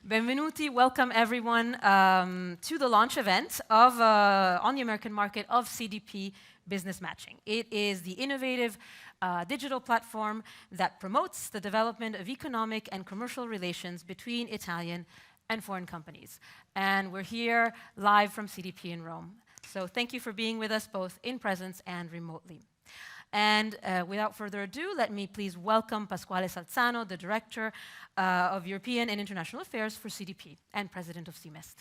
Benvenuti, welcome everyone to the launch event of, on the American market of CDP Business Matching. It is the innovative digital platform that promotes the development of economic and commercial relations between Italian and foreign companies. And we're here live from CDP in Rome. So thank you for being with us both in presence and remotely. And without further ado, let me please welcome Pasquale Salzano, the Director of European and International Affairs for CDP and President of CMEST.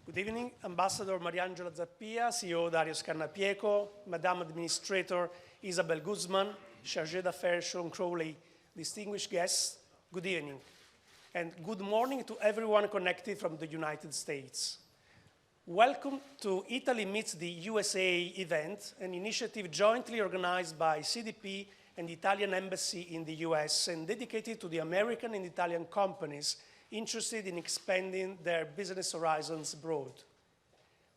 Good evening, Ambassador Mariangela Zappia, CEO Dario Scannapieco, Madame Administrator Isabel Guzman, Chargé d'Affaires Sean Crowley, distinguished guests, good evening. And good morning to everyone connected from the United States. Welcome to Italy Meets the USA event, an initiative jointly organized by CDP and the Italian Embassy in the US and dedicated to the American and Italian companies interested in expanding their business horizons abroad.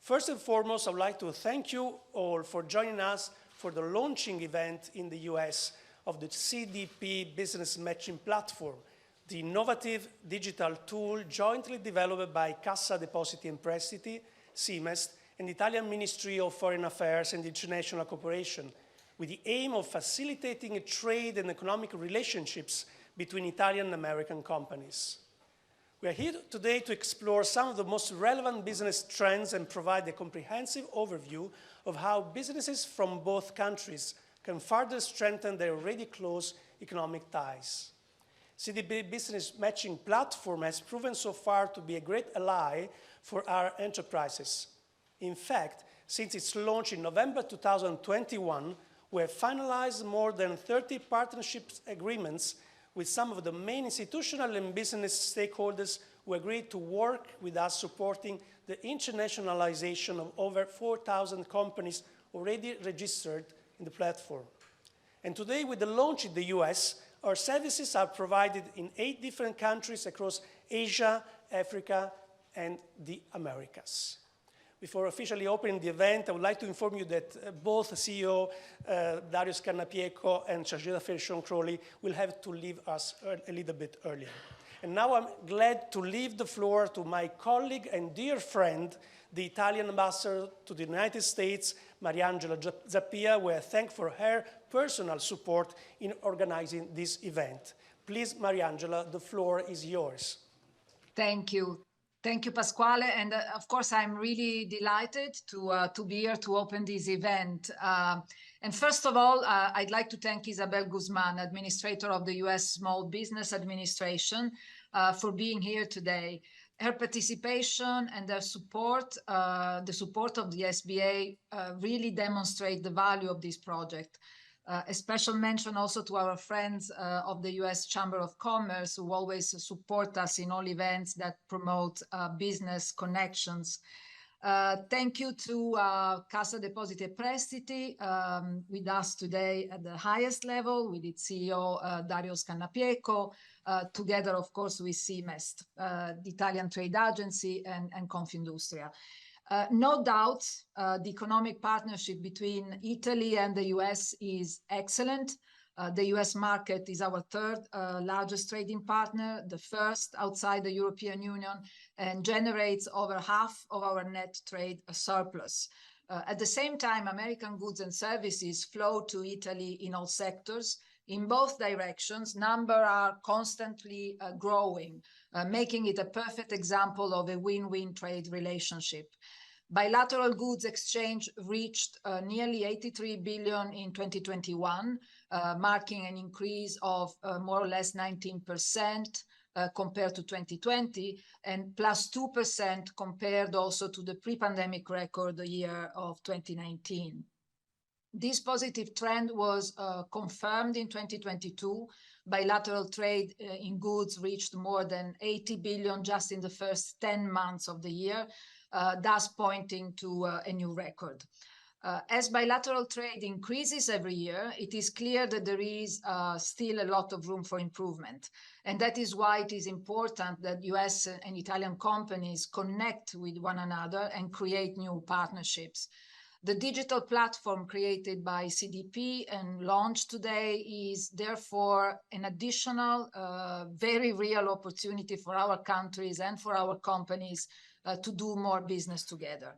First and foremost, I would like to thank you all for joining us for the launching event in the US of the CDP Business Matching platform, the innovative digital tool jointly developed by Cassa Depositi e Prestiti, CMEST, and the Italian Ministry of Foreign Affairs and International Cooperation, with the aim of facilitating trade and economic relationships between Italian and American companies. We are here today to explore some of the most relevant business trends and provide a comprehensive overview of how businesses from both countries can further strengthen their already close economic ties. CDP Business Matching platform has proven so far to be a great ally for our enterprises. In fact, since its launch in November 2021, we have finalized more than 30 partnership agreements with some of the main institutional and business stakeholders who agreed to work with us supporting the internationalization of over 4,000 companies already registered in the platform. And today, with the launch in the US, our services are provided in 8 different countries across Asia, Africa, and the Americas. Before officially opening the event, I would like to inform you that both CEO Dario Scannapieco and Chargé d'Affaires Sean Crowley will have to leave us a little bit earlier. And now I'm glad to leave the floor to my colleague and dear friend, the Italian ambassador to the United States, Mariangela Zappia, who I thank for her personal support in organizing this event. Please, Mariangela, the floor is yours. Thank you. Thank you, Pasquale. And of course, I'm really delighted to be here to open this event. And first of all, I'd like to thank Isabel Guzman, Administrator of the US Small Business Administration, for being here today. Her participation and their support, the support of the SBA, really demonstrate the value of this project. A special mention also to our friends of the US Chamber of Commerce, who always support us in all events that promote business connections. Thank you to Cassa Depositi e Prestiti, with us today at the highest level, with its CEO Dario Scannapieco, together, of course, with CMEST, the Italian Trade Agency, and Confindustria. No doubt, the economic partnership between Italy and the US is excellent. The US market is our third largest trading partner, the first outside the European Union, and generates over half of our net trade surplus. At the same time, American goods and services flow to Italy in all sectors. In both directions, numbers are constantly growing, making it a perfect example of a win-win trade relationship. Bilateral goods exchange reached nearly 83 billion in 2021, marking an increase of more or less 19% compared to 2020, and plus 2% compared also to the pre-pandemic record the year of 2019. This positive trend was confirmed in 2022. Bilateral trade in goods reached more than 80 billion just in the first 10 months of the year, thus pointing to a new record. As bilateral trade increases every year, it is clear that there is still a lot of room for improvement. And that is why it is important that US and Italian companies connect with one another and create new partnerships. The digital platform created by CDP and launched today is therefore an additional, very real opportunity for our countries and for our companies to do more business together.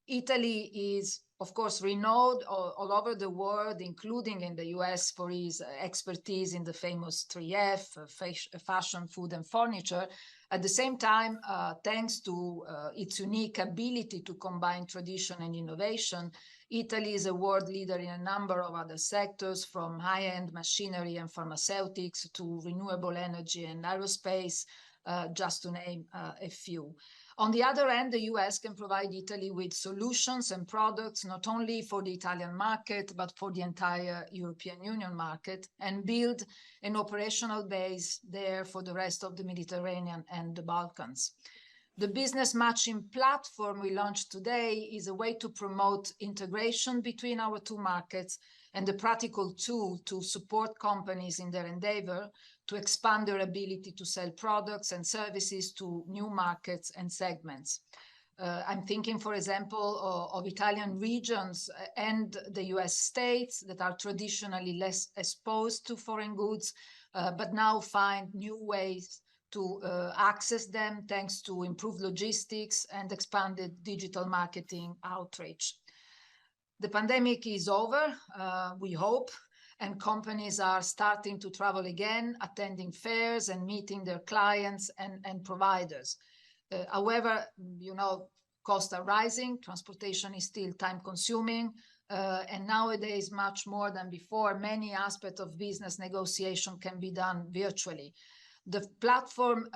Italy is, of course, renowned all over the world, including in the US, for its expertise in the famous 3F, fashion, food, and furniture. At the same time, thanks to its unique ability to combine tradition and innovation, Italy is a world leader in a number of other sectors, from high-end machinery and pharmaceutics to renewable energy and aerospace, just to name a few. On the other hand, the US can provide Italy with solutions and products, not only for the Italian market, but for the entire European Union market, and build an operational base there for the rest of the Mediterranean and the Balkans. The business matching platform we launched today is a way to promote integration between our two markets and a practical tool to support companies in their endeavor to expand their ability to sell products and services to new markets and segments. I'm thinking, for example, of Italian regions and the US states that are traditionally less exposed to foreign goods, but now find new ways to access them thanks to improved logistics and expanded digital marketing outreach. The pandemic is over, we hope, and companies are starting to travel again, attending fairs and meeting their clients and providers. However, costs are rising, transportation is still time-consuming, and nowadays, much more than before, many aspects of business negotiation can be done virtually. The platform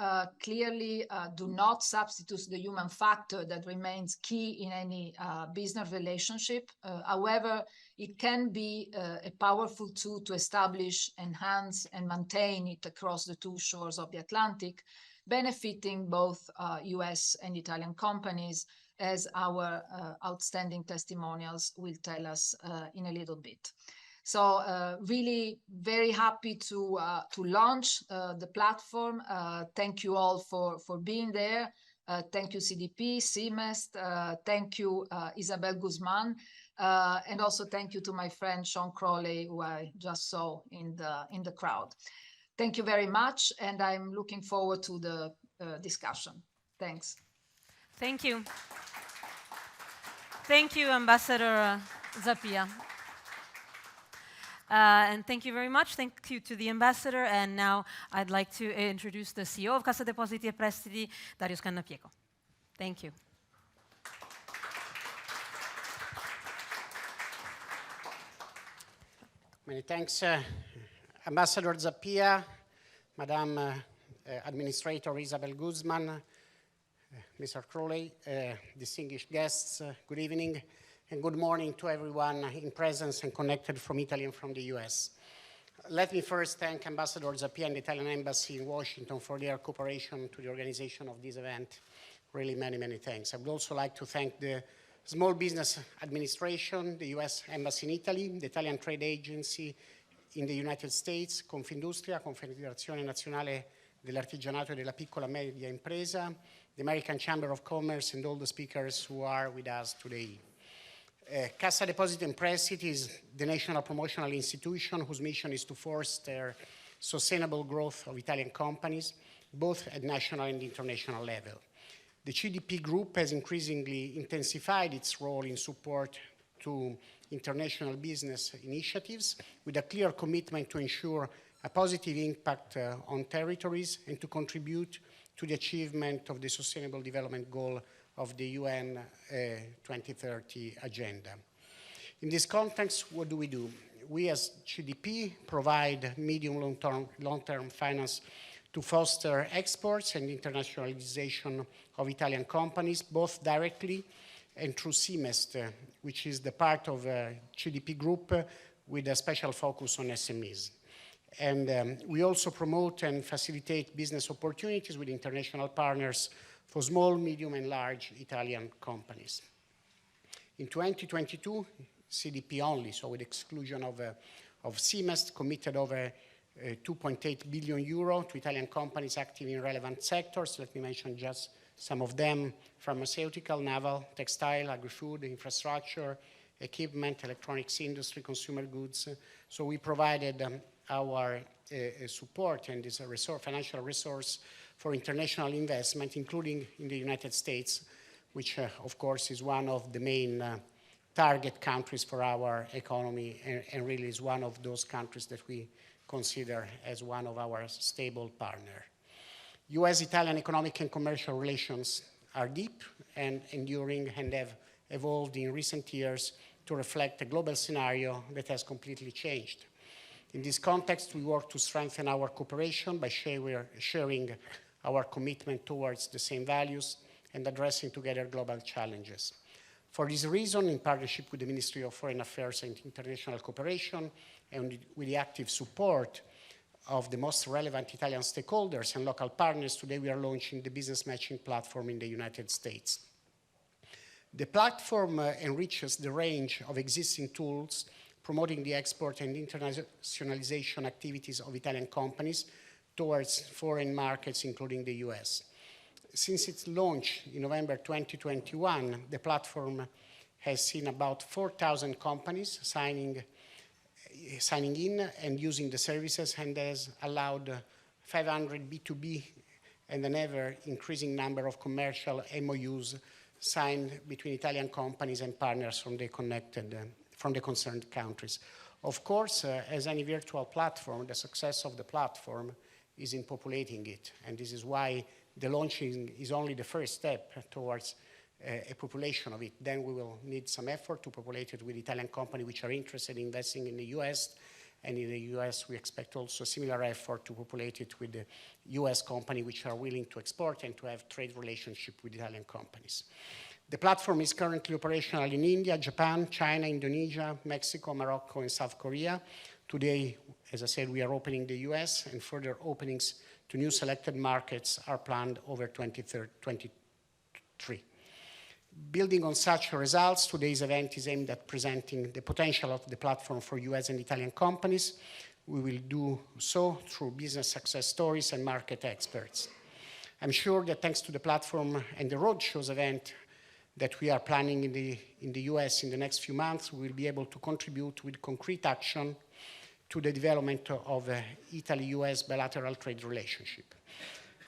clearly do not substitute the human factor that remains key in any business relationship. However, it can be a powerful tool to establish, enhance, and maintain it across the two shores of the Atlantic, benefiting both US and Italian companies, as our outstanding testimonials will tell us in a little bit. So really very happy to launch the platform. Thank you all for being there. Thank you, CDP, CMEST. Thank you, Isabella Guzman. And also thank you to my friend Sean Crowley, who I just saw in the crowd. Thank you very much, and I'm looking forward to the discussion. Thanks. Thank you. Thank you, Ambassador Zappia. And thank you very much. Thank you to the ambassador. And now I'd like to introduce the CEO of Cassa Depositi e Prestiti, Dario Scannapieco. Thank you. Many thanks, Ambassador Zappia, Madam Administrator Isabella Guzman, Mr. Crowley, distinguished guests, good evening. And good morning to everyone in presence and connected from Italy and from the US. Let me first thank Ambassador Zappia and the Italian Embassy in Washington for their cooperation to the organization of this event. Really many, many thanks. I would also like to thank the Small Business Administration, the US Embassy in Italy, the Italian Trade Agency in the United States, Confindustria, Confederazione Nazionale dell'Artigianato e della Piccola Media Impresa, the American Chamber of Commerce, and all the speakers who are with us today. Cassa Depositi e Prestiti is the national promotional institution whose mission is to foster sustainable growth of Italian companies, both at national and international level. The GDP Group has increasingly intensified its role in support to international business initiatives with a clear commitment to ensure a positive impact on territories and to contribute to the achievement of the Sustainable Development Goal of the UN 2030 agenda. In this context, what do? We as GDP provide medium long-term finance to foster exports and internationalization of Italian companies, both directly and through CMEST, which is the part of GDP Group with a special focus on SMEs. And we also promote and facilitate business opportunities with international partners for small, medium, and large Italian companies. In 2022, CDP only, so with exclusion of CMEST, committed over 2.8 billion euro to Italian companies active in relevant sectors. Let me mention just some of them: pharmaceutical, naval, textile, agri-food, infrastructure, equipment, electronics industry, consumer goods. So we provided our support and this financial resource for international investment, including in the United States, which of course is one of the main target countries for our economy, and really is one of those countries that we consider as one of our stable partners. US-Italian economic and commercial relations are deep and enduring and have evolved in recent years to reflect a global scenario that has completely changed. In this context, we work to strengthen our cooperation by sharing our commitment towards the same values and addressing together global challenges. For this reason, in partnership with the Ministry of Foreign Affairs and International Cooperation, and with the active support of the most relevant Italian stakeholders and local partners, today we are launching the business matching platform in the United States. The platform enriches the range of existing tools promoting the export and internationalization activities of Italian companies towards foreign markets, including the US. Since its launch in November 2021, the platform has seen about 4,000 companies signing in and using the services, and has allowed 500 B2B and an ever-increasing number of commercial MOUs signed between Italian companies and partners from the concerned countries. Of course, as any virtual platform, the success of the platform is in populating it, and this is why the launching is only the first step towards a population of it. Then we will need some effort to populate it with Italian companies which are interested in investing in the US, and in the US we expect also a similar effort to populate it with the US companies which are willing to export and to have trade relationship with Italian companies. The platform is currently operational in India, Japan, China, Indonesia, Mexico, Morocco, and South Korea. Today, as I said, we are opening the US, and further openings to new selected markets are planned over 2023. Building on such results, today's event is aimed at presenting the potential of the platform for US and Italian companies. We will do so through business success stories and market experts. I'm sure that thanks to the platform and the roadshows event that we are planning in the US in the next few months, we will be able to contribute with concrete action to the development of Italy-US bilateral trade relationship.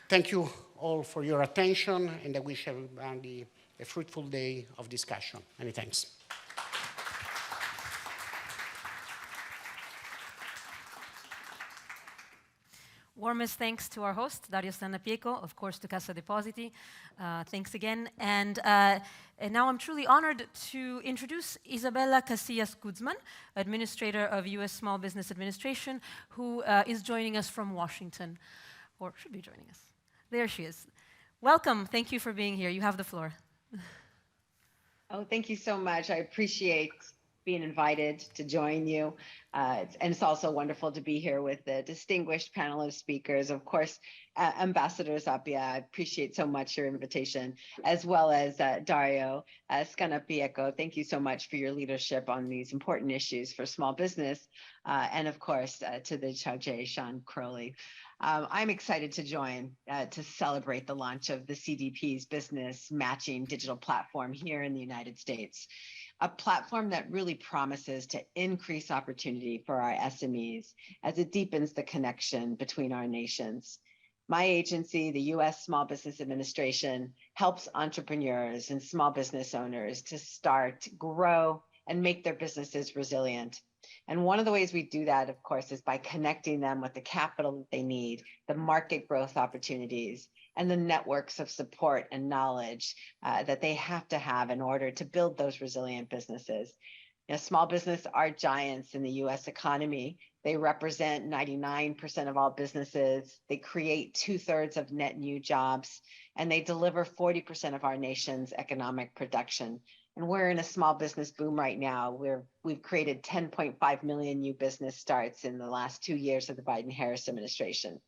Thank you all for your attention, and I wish everybody a fruitful day of discussion. Many thanks. Warmest thanks to our host, Dario Stannapieco, of course to Cassa Depositi. Thanks again. And now I'm truly honored to introduce Isabella Casillas Guzman, Administrator of US Small Business Administration, who is joining us from Washington, or should be joining us. There she is. Welcome. Thank you for being here. You have the floor. Oh, thank you so much. I appreciate being invited to join you. And it's also wonderful to be here with the distinguished panel of speakers. Of course, Ambassador Zappia, I appreciate so much your invitation, as well as Dario Stannapieco. Thank you so much for your leadership on these important issues for small business. And of course, to the Charge, Sean Crowley. I'm excited to join to celebrate the launch of the CDP's Business Matching digital platform here in the United States. A platform that really promises to increase opportunity for our SMEs as it deepens the connection between our nations. My agency, the US Small Business Administration, helps entrepreneurs and small business owners to start, grow, and make their businesses resilient. And one of the ways we do that, of course, is by connecting them with the capital that they need, the market growth opportunities, and the networks of support and knowledge that they have to have in order to build those resilient businesses. You know, small business are giants in the US economy. They represent 99% of all businesses. They create 2/3 of net new jobs, and they deliver 40% of our nation's economic production. And we're in a small business boom right now. We've created 10.5 million new business starts in the last 2 years of the Biden-Harris administration.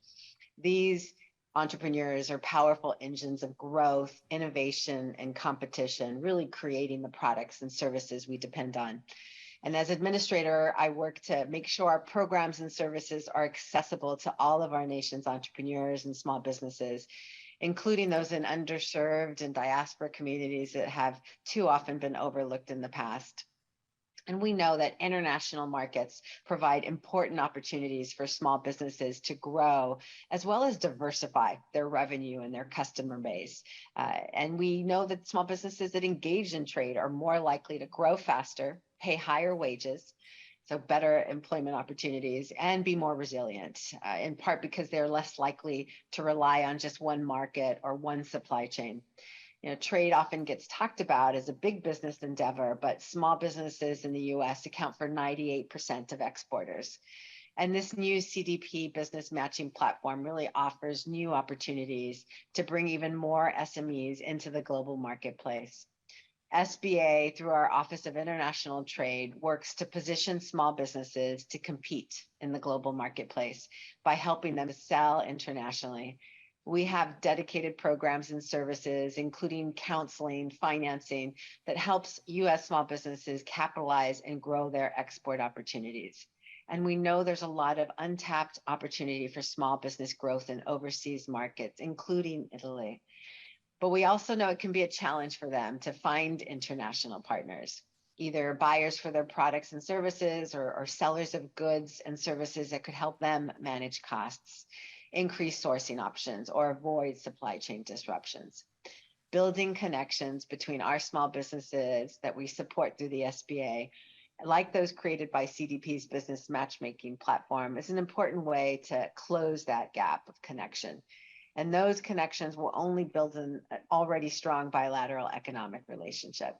These entrepreneurs are powerful engines of growth, innovation, and competition, really creating the products and services we depend on. And as administrator, I work to make sure our programs and services are accessible to all of our nation's entrepreneurs and small businesses, including those in underserved and diaspora communities that have too often been overlooked in the past. And we know that international markets provide important opportunities for small businesses to grow, as well as diversify their revenue and their customer base. And we know that small businesses that engage in trade are more likely to grow faster, pay higher wages, so better employment opportunities, and be more resilient, in part because they're less likely to rely on just one market or one supply chain. Trade often gets talked about as a big business endeavor, but small businesses in the US account for 98% of exporters. And this new CDP Business Matching platform really offers new opportunities to bring even more SMEs into the global marketplace. SBA, through our Office of International Trade, works to position small businesses to compete in the global marketplace by helping them sell internationally. We have dedicated programs and services, including counseling, financing, that helps U.S. small businesses capitalize and grow their export opportunities. And we know there's a lot of untapped opportunity for small business growth in overseas markets, including Italy. But we also know it can be a challenge for them to find international partners, either buyers for their products and services or sellers of goods and services that could help them manage costs, increase sourcing options, or avoid supply chain disruptions. Building connections between our small businesses that we support through the SBA, like those created by CDP's business matchmaking platform, is an important way to close that gap of connection. And those connections will only build an already strong bilateral economic relationship.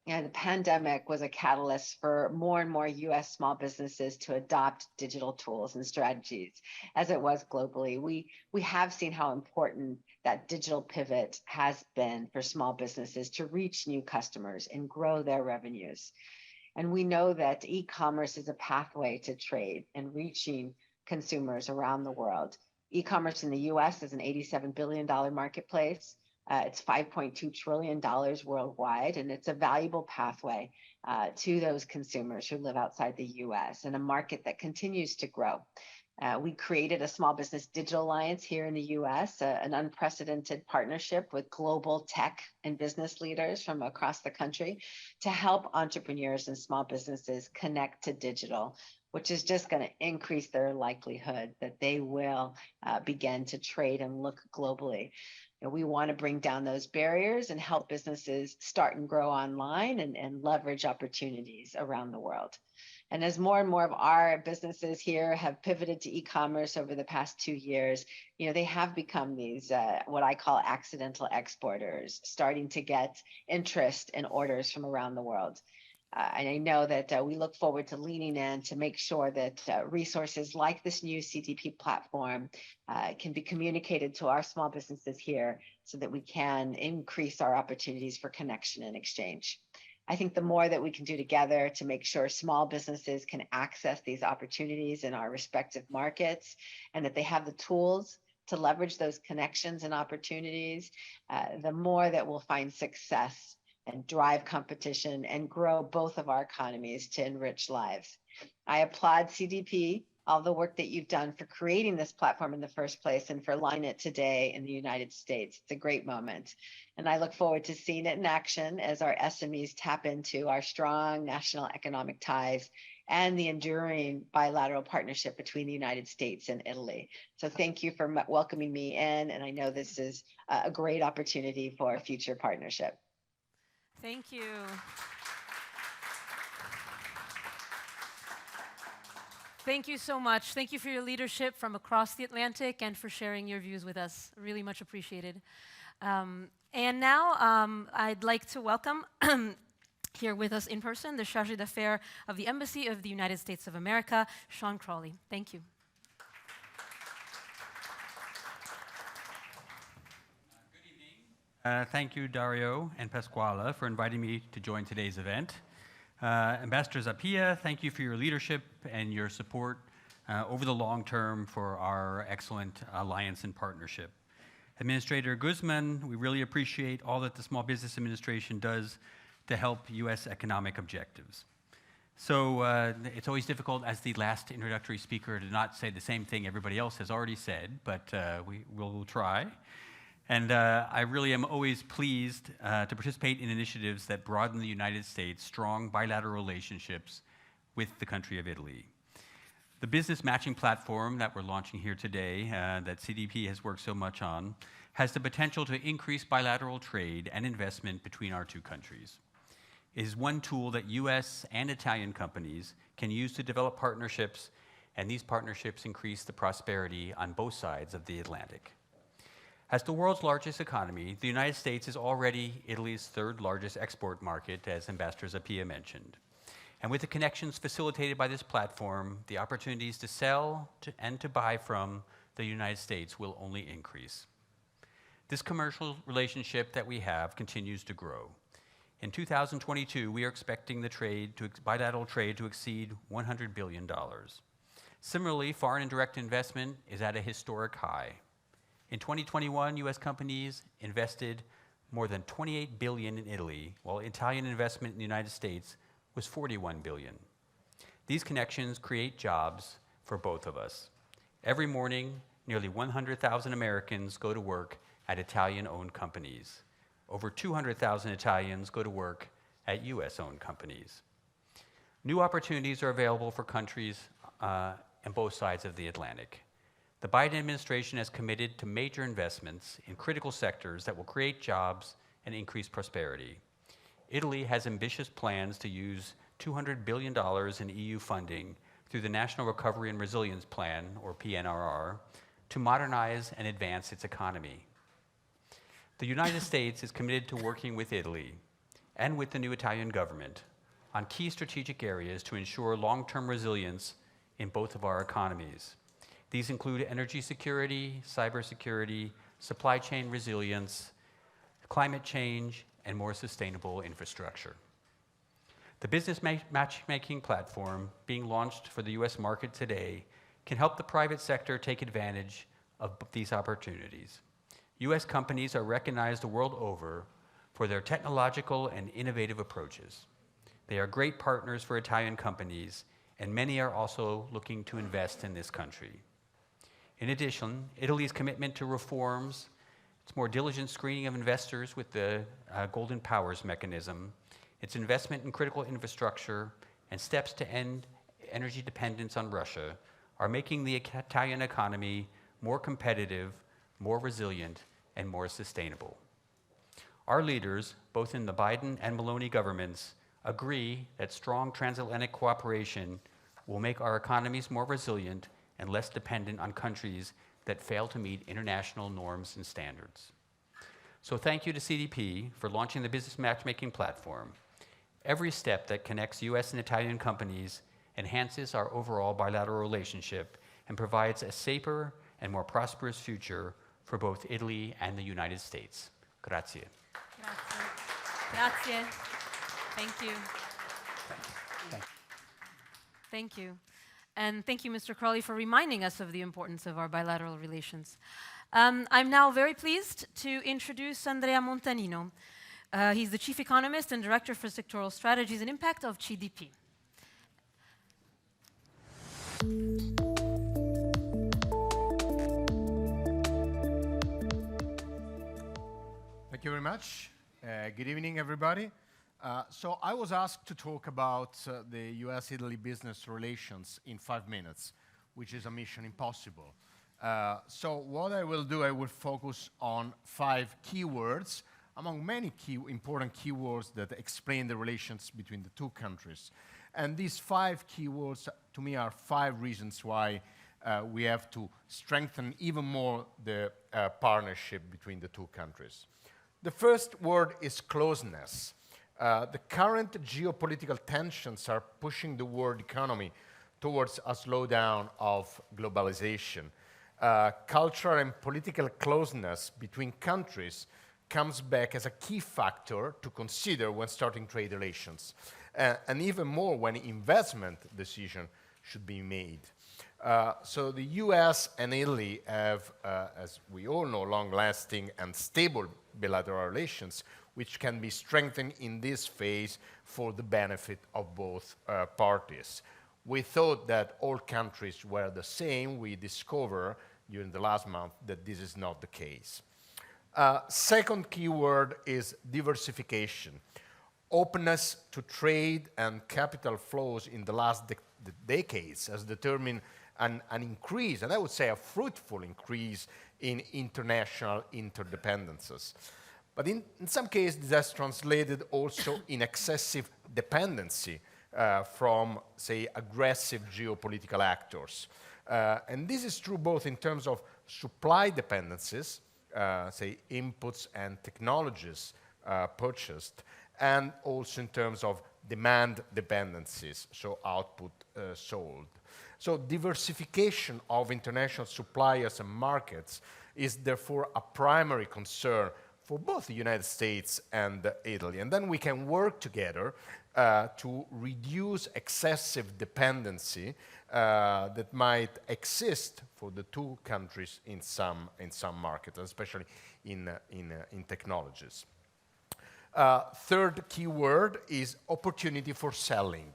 And the pandemic was a catalyst for more and more US small businesses to adopt digital tools and strategies, as it was globally. We have seen how important that digital pivot has been for small businesses to reach new customers and grow their revenues. And we know that e-commerce is a pathway to trade and reaching consumers around the world. E-commerce in the US is an $87 billion marketplace. It's $5.2 trillion worldwide, and it's a valuable pathway to those consumers who live outside the US, and a market that continues to grow. We created a Small Business Digital Alliance here in the US, an unprecedented partnership with global tech and business leaders from across the country to help entrepreneurs and small businesses connect to digital, which is just going to increase their likelihood that they will begin to trade and look globally. We want to bring down those barriers and help businesses start and grow online and leverage opportunities around the world. And as more and more of our businesses here have pivoted to e-commerce over the past 2 years, they have become these, what I call accidental exporters, starting to get interest and orders from around the world. And I know that we look forward to leaning in to make sure that resources like this new CDP platform can be communicated to our small businesses here so that we can increase our opportunities for connection and exchange. I think the more that we can do together to make sure small businesses can access these opportunities in our respective markets and that they have the tools to leverage those connections and opportunities, the more that we'll find success and drive competition and grow both of our economies to enrich lives. I applaud CDP, all the work that you've done for creating this platform in the first place and for launching it today in the United States. It's a great moment. And I look forward to seeing it in action as our SMEs tap into our strong national economic ties and the enduring bilateral partnership between the United States and Italy. So thank you for welcoming me in. And I know this is a great opportunity for a future partnership. Thank you. Thank you so much. Thank you for your leadership from across the Atlantic and for sharing your views with us. Really much appreciated. And now I'd like to welcome here with us in person the Chargé d'Affaires of the Embassy of the United States of America, Sean Crawley. Thank you. Thank you, Dario and Pasquale, for inviting me to join today's event. Ambassador Zappia, thank you for your leadership and your support over the long term for our excellent alliance and partnership. Administrator Guzman, we really appreciate all that the Small Business Administration does to help U.S. economic objectives. So it's always difficult as the last introductory speaker to not say the same thing everybody else has already said, but we will try. And I really am always pleased to participate in initiatives that broaden the United States' strong bilateral relationships with the country of Italy. The business matching platform that we're launching here today, that CDP has worked so much on, has the potential to increase bilateral trade and investment between our two countries. It is one tool that US and Italian companies can use to develop partnerships, and these partnerships increase the prosperity on both sides of the Atlantic. As the world's largest economy, the United States is already Italy's third largest export market, as Ambassador Zappia mentioned. And with the connections facilitated by this platform, the opportunities to sell and to buy from the United States will only increase. This commercial relationship that we have continues to grow. In 2022, we are expecting the bilateral trade to exceed $100 billion. Similarly, foreign and direct investment is at a historic high. In 2021, US companies invested more than $28 billion in Italy, while Italian investment in the United States was $41 billion. These connections create jobs for both of us. Every morning, nearly 100,000 Americans go to work at Italian-owned companies. Over 200,000 Italians go to work at US-owned companies. New opportunities are available for countries on both sides of the Atlantic. The Biden administration has committed to major investments in critical sectors that will create jobs and increase prosperity. Italy has ambitious plans to use $200 billion in EU funding through the National Recovery and Resilience Plan, or PNRR, to modernize and advance its economy. The United States is committed to working with Italy and with the new Italian government on key strategic areas to ensure long-term resilience in both of our economies. These include energy security, cybersecurity, supply chain resilience, climate change, and more sustainable infrastructure. The business matchmaking platform being launched for the US market today can help the private sector take advantage of these opportunities. US companies are recognized the world over for their technological and innovative approaches. They are great partners for Italian companies, and many are also looking to invest in this country. In addition, Italy's commitment to reforms, its more diligent screening of investors with the Golden Powers mechanism, its investment in critical infrastructure, and steps to end energy dependence on Russia are making the Italian economy more competitive, more resilient, and more sustainable. Our leaders, both in the Biden and Maloney governments, agree that strong transatlantic cooperation will make our economies more resilient and less dependent on countries that fail to meet international norms and standards. So thank you to CDP for launching the business matchmaking platform. Every step that connects US and Italian companies enhances our overall bilateral relationship and provides a safer and more prosperous future for both Italy and the United States. Grazie. Grazie. Grazie. Thank you. Thank you. And thank you, Mr. Crowley, for reminding us of the importance of our bilateral relations. I'm now very pleased to introduce Andrea Montanino. He's the Chief Economist and Director for Sectoral Strategies and Impact of GDP. Thank you very much. Good evening, everybody. So I was asked to talk about the US-Italy business relations in 5 minutes, which is a mission impossible. So what I will do, I will focus on 5 keywords, among many important keywords that explain the relations between the two countries. And these 5 keywords, to me, are 5 reasons why we have to strengthen even more the partnership between the two countries. The first word is closeness. The current geopolitical tensions are pushing the world economy towards a slowdown of globalization. Cultural and political closeness between countries comes back as a key factor to consider when starting trade relations, and even more when investment decision should be made. So the US and Italy have, as we all know, long-lasting and stable bilateral relations, which can be strengthened in this phase for the benefit of both parties. We thought that all countries were the same. We discovered during the last month that this is not the case. Second keyword is diversification. Openness to trade and capital flows in the last decades has determined an increase, and I would say a fruitful increase in international interdependencies. But in some cases, this has translated also in excessive dependency from, say, aggressive geopolitical actors. And this is true both in terms of supply dependencies, say, inputs and technologies purchased, and also in terms of demand dependencies, so output sold. So diversification of international suppliers and markets is therefore a primary concern for both the United States and Italy. And then we can work together to reduce excessive dependency that might exist for the two countries in some markets, especially in technologies. Third keyword is opportunity for selling.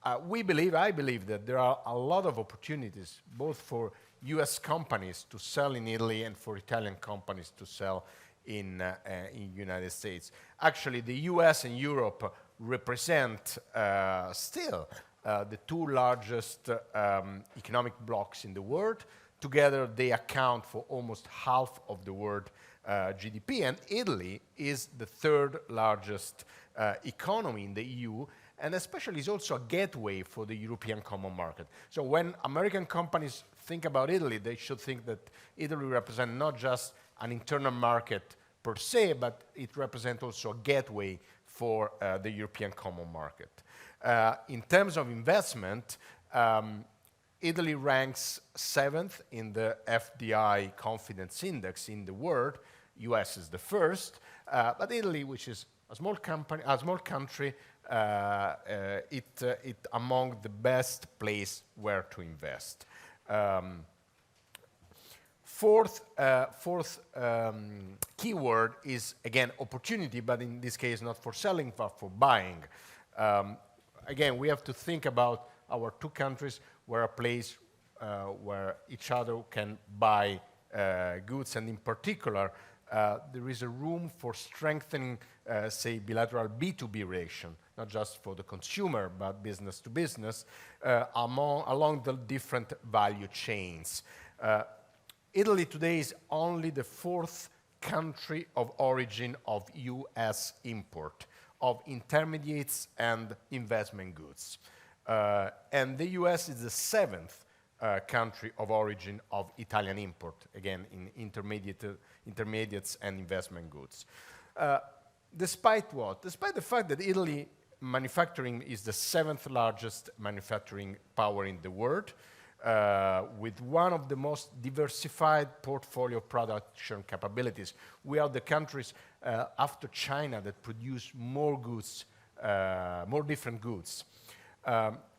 I believe that there are a lot of opportunities, both for US companies to sell in Italy and for Italian companies to sell in United States. Actually, the US and Europe represent still the two largest economic blocs in the world. Together, they account for almost half of the world GDP, and Italy is the third largest economy in the EU, and especially is also a gateway for the European Common Market. So when American companies think about Italy, they should think that Italy represents not just an internal market per se, but it represents also a gateway for the European Common Market. In terms of investment, Italy ranks 7th in the FDI Confidence Index in the world. US is the first, but Italy, which is a small country, it among the best place where to invest. Fourth keyword is, again, opportunity, but in this case not for selling, but for buying. Again, we have to think about our two countries where a place where each other can buy goods, and in particular, there is a room for strengthening, say, bilateral B2B relation, not just for the consumer, but business to business, along the different value chains. Italy today is only the 4th country of origin of US import of intermediates and investment goods. And the US is the 7th country of origin of Italian import, again, in intermediates and investment goods. Despite what? Despite the fact that Italy manufacturing is the 7th largest manufacturing power in the world, with one of the most diversified portfolio production capabilities. We are the countries after China that produce more goods, more different goods.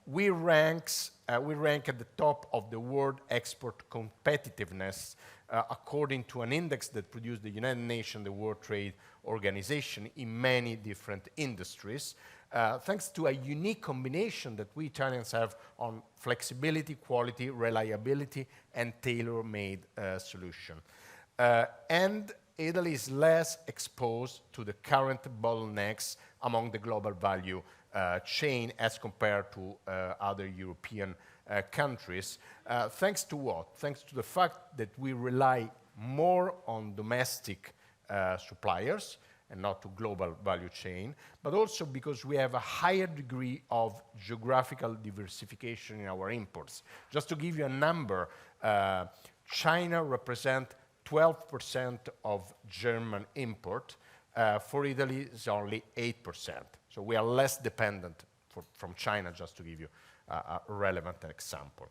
We rank at the top of the world export competitiveness according to an index that produced the United Nations, the World Trade Organization, in many different industries, thanks to a unique combination that we Italians have on flexibility, quality, reliability, and tailor-made solution. And Italy is less exposed to the current bottlenecks among the global value chain as compared to other European countries. Thanks to what? Thanks to the fact that we rely more on domestic suppliers and not to global value chain, but also because we have a higher degree of geographical diversification in our imports. Just to give you a number, China represents 12% of German import. For Italy, it's only 8%. So we are less dependent from China, just to give you a relevant example.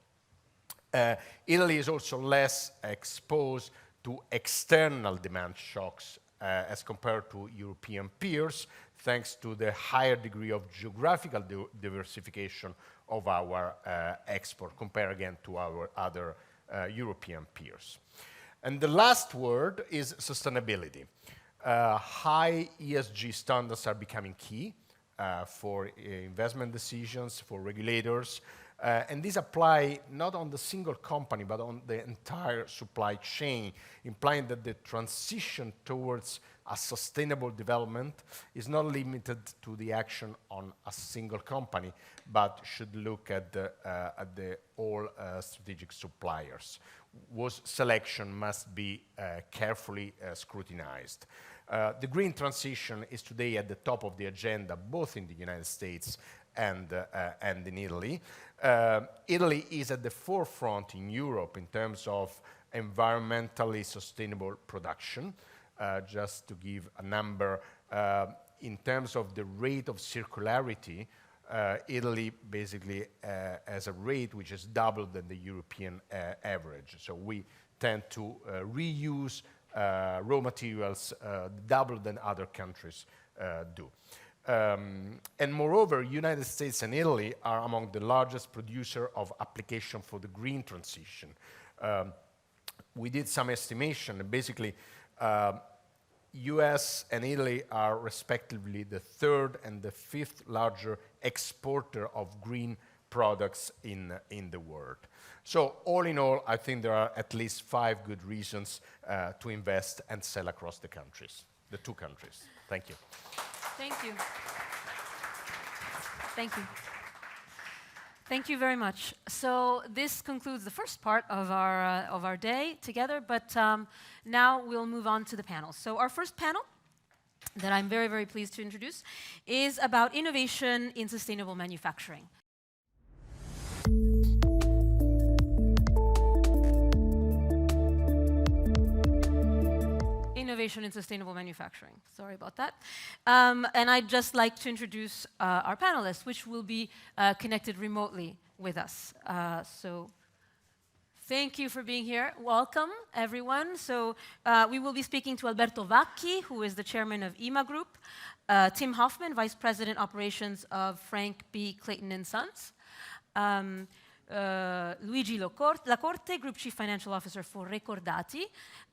Italy is also less exposed to external demand shocks as compared to European peers, thanks to the higher degree of geographical diversification of our export, compared again to our other European peers. And the last word is sustainability. High ESG standards are becoming key for investment decisions, for regulators, And these apply not on the single company, but on the entire supply chain, implying that the transition towards a sustainable development is not limited to the action on a single company, but should look at the all strategic suppliers, whose selection must be carefully scrutinized. The green transition is today at the top of the agenda, both in the United States and in Italy. Italy is at the forefront in Europe in terms of environmentally sustainable production. Just to give a number, in terms of the rate of circularity, Italy basically has a rate which is double than the European average. So we tend to reuse raw materials double than other countries do. And moreover, United States and Italy are among the largest producer of application for the green transition. We did some estimation, and basically US and Italy are respectively the third and the fifth larger exporter of green products in the world. So all in all, I think there are at least 5 good reasons to invest and sell across the countries, the 2 countries. Thank you. Thank you. Thank you. Thank you very much. So this concludes the first part of our day together, but now we'll move on to the panels. So our first panel that I'm very, very pleased to introduce is about innovation in sustainable manufacturing. Innovation in sustainable manufacturing. Sorry about that. And I'd just like to introduce our panelists, which will be connected remotely with us. So thank you for being here. Welcome, everyone. So we will be speaking to Alberto Vacchi, who is the chairman of IMA Group, Tim Hoffman, vice president operations of Frank B. Clayton & Sons, Luigi Lacorte, Group Chief Financial Officer for Recordati,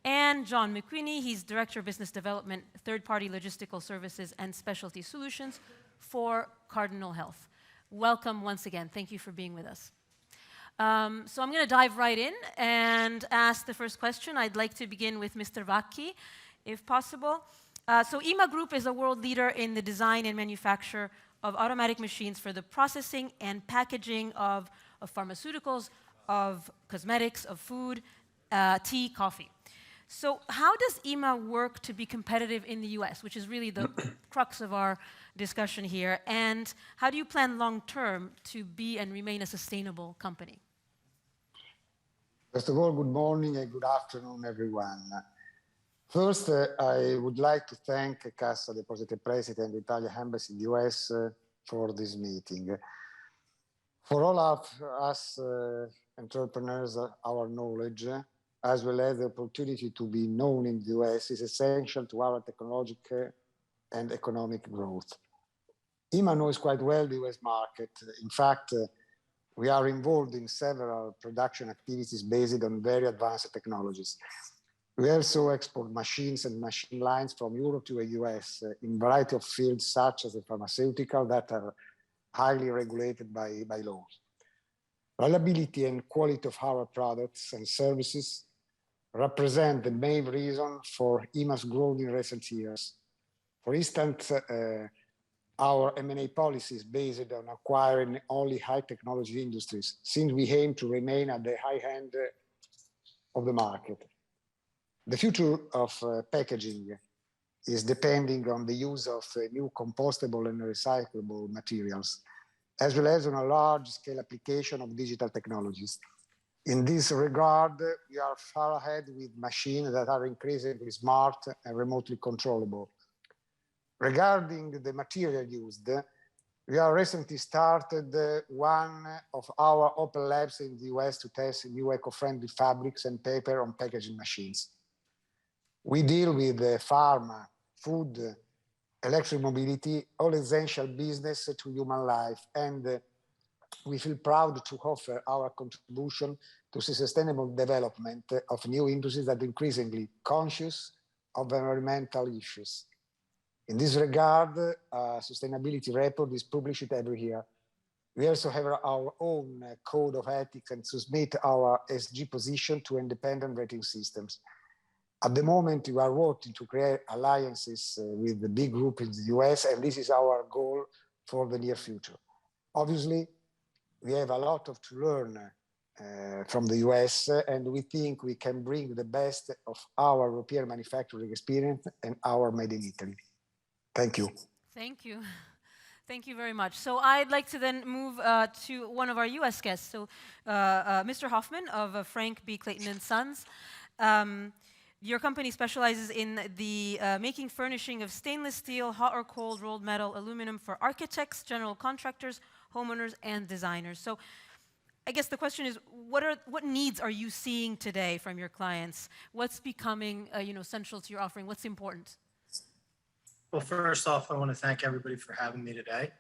and John McQueenie, he's Director of Business Development, Third-Party Logistical Services and Specialty Solutions for Cardinal Health. Welcome once again. Thank you for being with us. So I'm going to dive right in and ask the first question. I'd like to begin with Mr. Vacchi, if possible. So IMA Group is a world leader in the design and manufacture of automatic machines for the processing and packaging of pharmaceuticals, of cosmetics, of food, tea, coffee. So how does IMA work to be competitive in the US, which is really the crux of our discussion here, and how do you plan long-term to be and remain a sustainable company? First of all, good morning and good afternoon, everyone. First, I would like to thank Cassa Depositi e Prestiti and the Italian Embassy in the US for this meeting. For all of us entrepreneurs, our knowledge, as well as the opportunity to be known in the US, is essential to our technological and economic growth. IMA knows quite well the US market. In fact, we are involved in several production activities based on very advanced technologies. We also export machines and machine lines from Europe to the US in a variety of fields, such as the pharmaceutical, that are highly regulated by law. Reliability and quality of our products and services represent the main reason for IMA's growth in recent years. For instance, our M&A policy is based on acquiring only high technology industries, since we aim to remain at the high end of the market. The future of packaging is depending on the use of new compostable and recyclable materials, as well as on a large-scale application of digital technologies. In this regard, we are far ahead with machines that are increasingly smart and remotely controllable. Regarding the material used, we have recently started one of our open labs in the US to test new eco-friendly fabrics and paper on packaging machines. We deal with pharma, food, electric mobility, all essential business to human life, and we feel proud to offer our contribution to the sustainable development of new industries that are increasingly conscious of environmental issues. In this regard, a sustainability report is published every year. We also have our own code of ethics and submit our SG position to independent rating systems. At the moment, we are working to create alliances with the big group in the US, and this is our goal for the near future. Obviously, we have a lot to learn from the US, and we think we can bring the best of our European manufacturing experience and our Made in Italy. Thank you. Thank you. Thank you very much. So I'd like to then move to one of our US guests. So Mr. Hoffman of Frank B. Clayton & Sons. Your company specializes in the making furnishing of stainless steel, hot or cold rolled metal, aluminum for architects, general contractors, homeowners, and designers. So I guess the question is, what needs are you seeing today from your clients? What's becoming central to your offering? What's important? Well, first off, I want to thank everybody for having me today.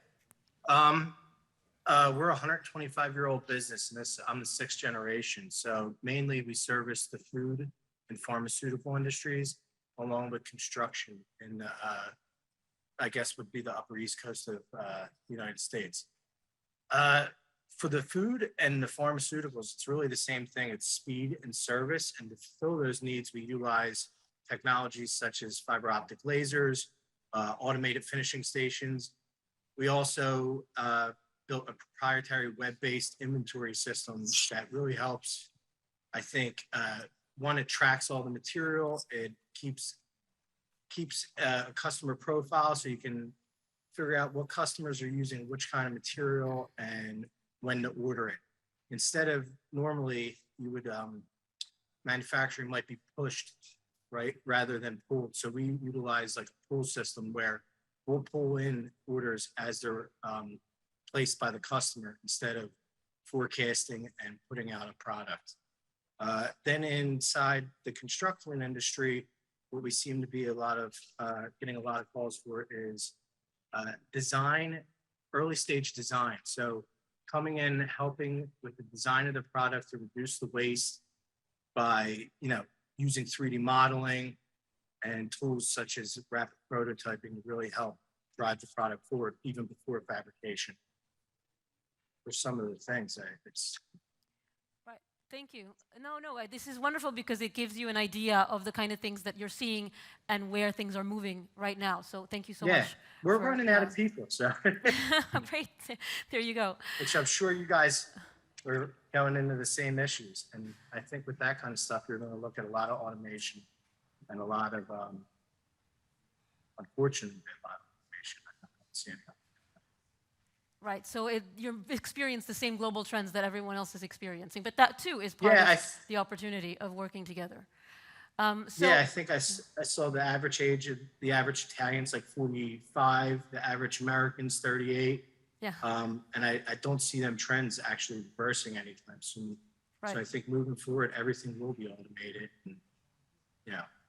We're a 125-year-old business, and I'm the 6th generation. So mainly we service the food and pharmaceutical industries, along with construction in the, I guess would be the Upper East Coast of the United States. For the food and the pharmaceuticals, it's really the same thing. It's speed and service, and to fulfill those needs, we utilize technologies such as fiber optic lasers, automated finishing stations. We also built a proprietary web-based inventory system that really helps, I think, one, it tracks all the material. It keeps a customer profile so you can figure out what customers are using which kind of material and when to order it. Instead of normally you would, manufacturing might be pushed, right, rather than pulled. So we utilize like a pull system where we'll pull in orders as they're placed by the customer instead of forecasting and putting out a product. Then inside the construction industry, what we seem to be getting a lot of calls for is design, early stage design. So coming in, helping with the design of the product to reduce the waste by, using 3D modeling and tools such as rapid prototyping to really help drive the product forward even before fabrication. For some of the things, Right. Thank you. No, this is wonderful because it gives you an idea of the kind of things that you're seeing and where things are moving right now. So thank you so much. Yeah, we're running out of people, so. Great. There you go. Which I'm sure you guys are going into the same issues. And I think with that kind of stuff, you're going to look at a lot of automation and a lot of, unfortunately, a lot of automation. I don't see it. Right, so you experience the same global trends that everyone else is experiencing, but that too is part of the opportunity of working together. I think I saw the average age of the average Italian's like 45, the average American's 38. Yeah. And I don't see them trends actually reversing anytime soon. Right. So I think moving forward, everything will be automated and,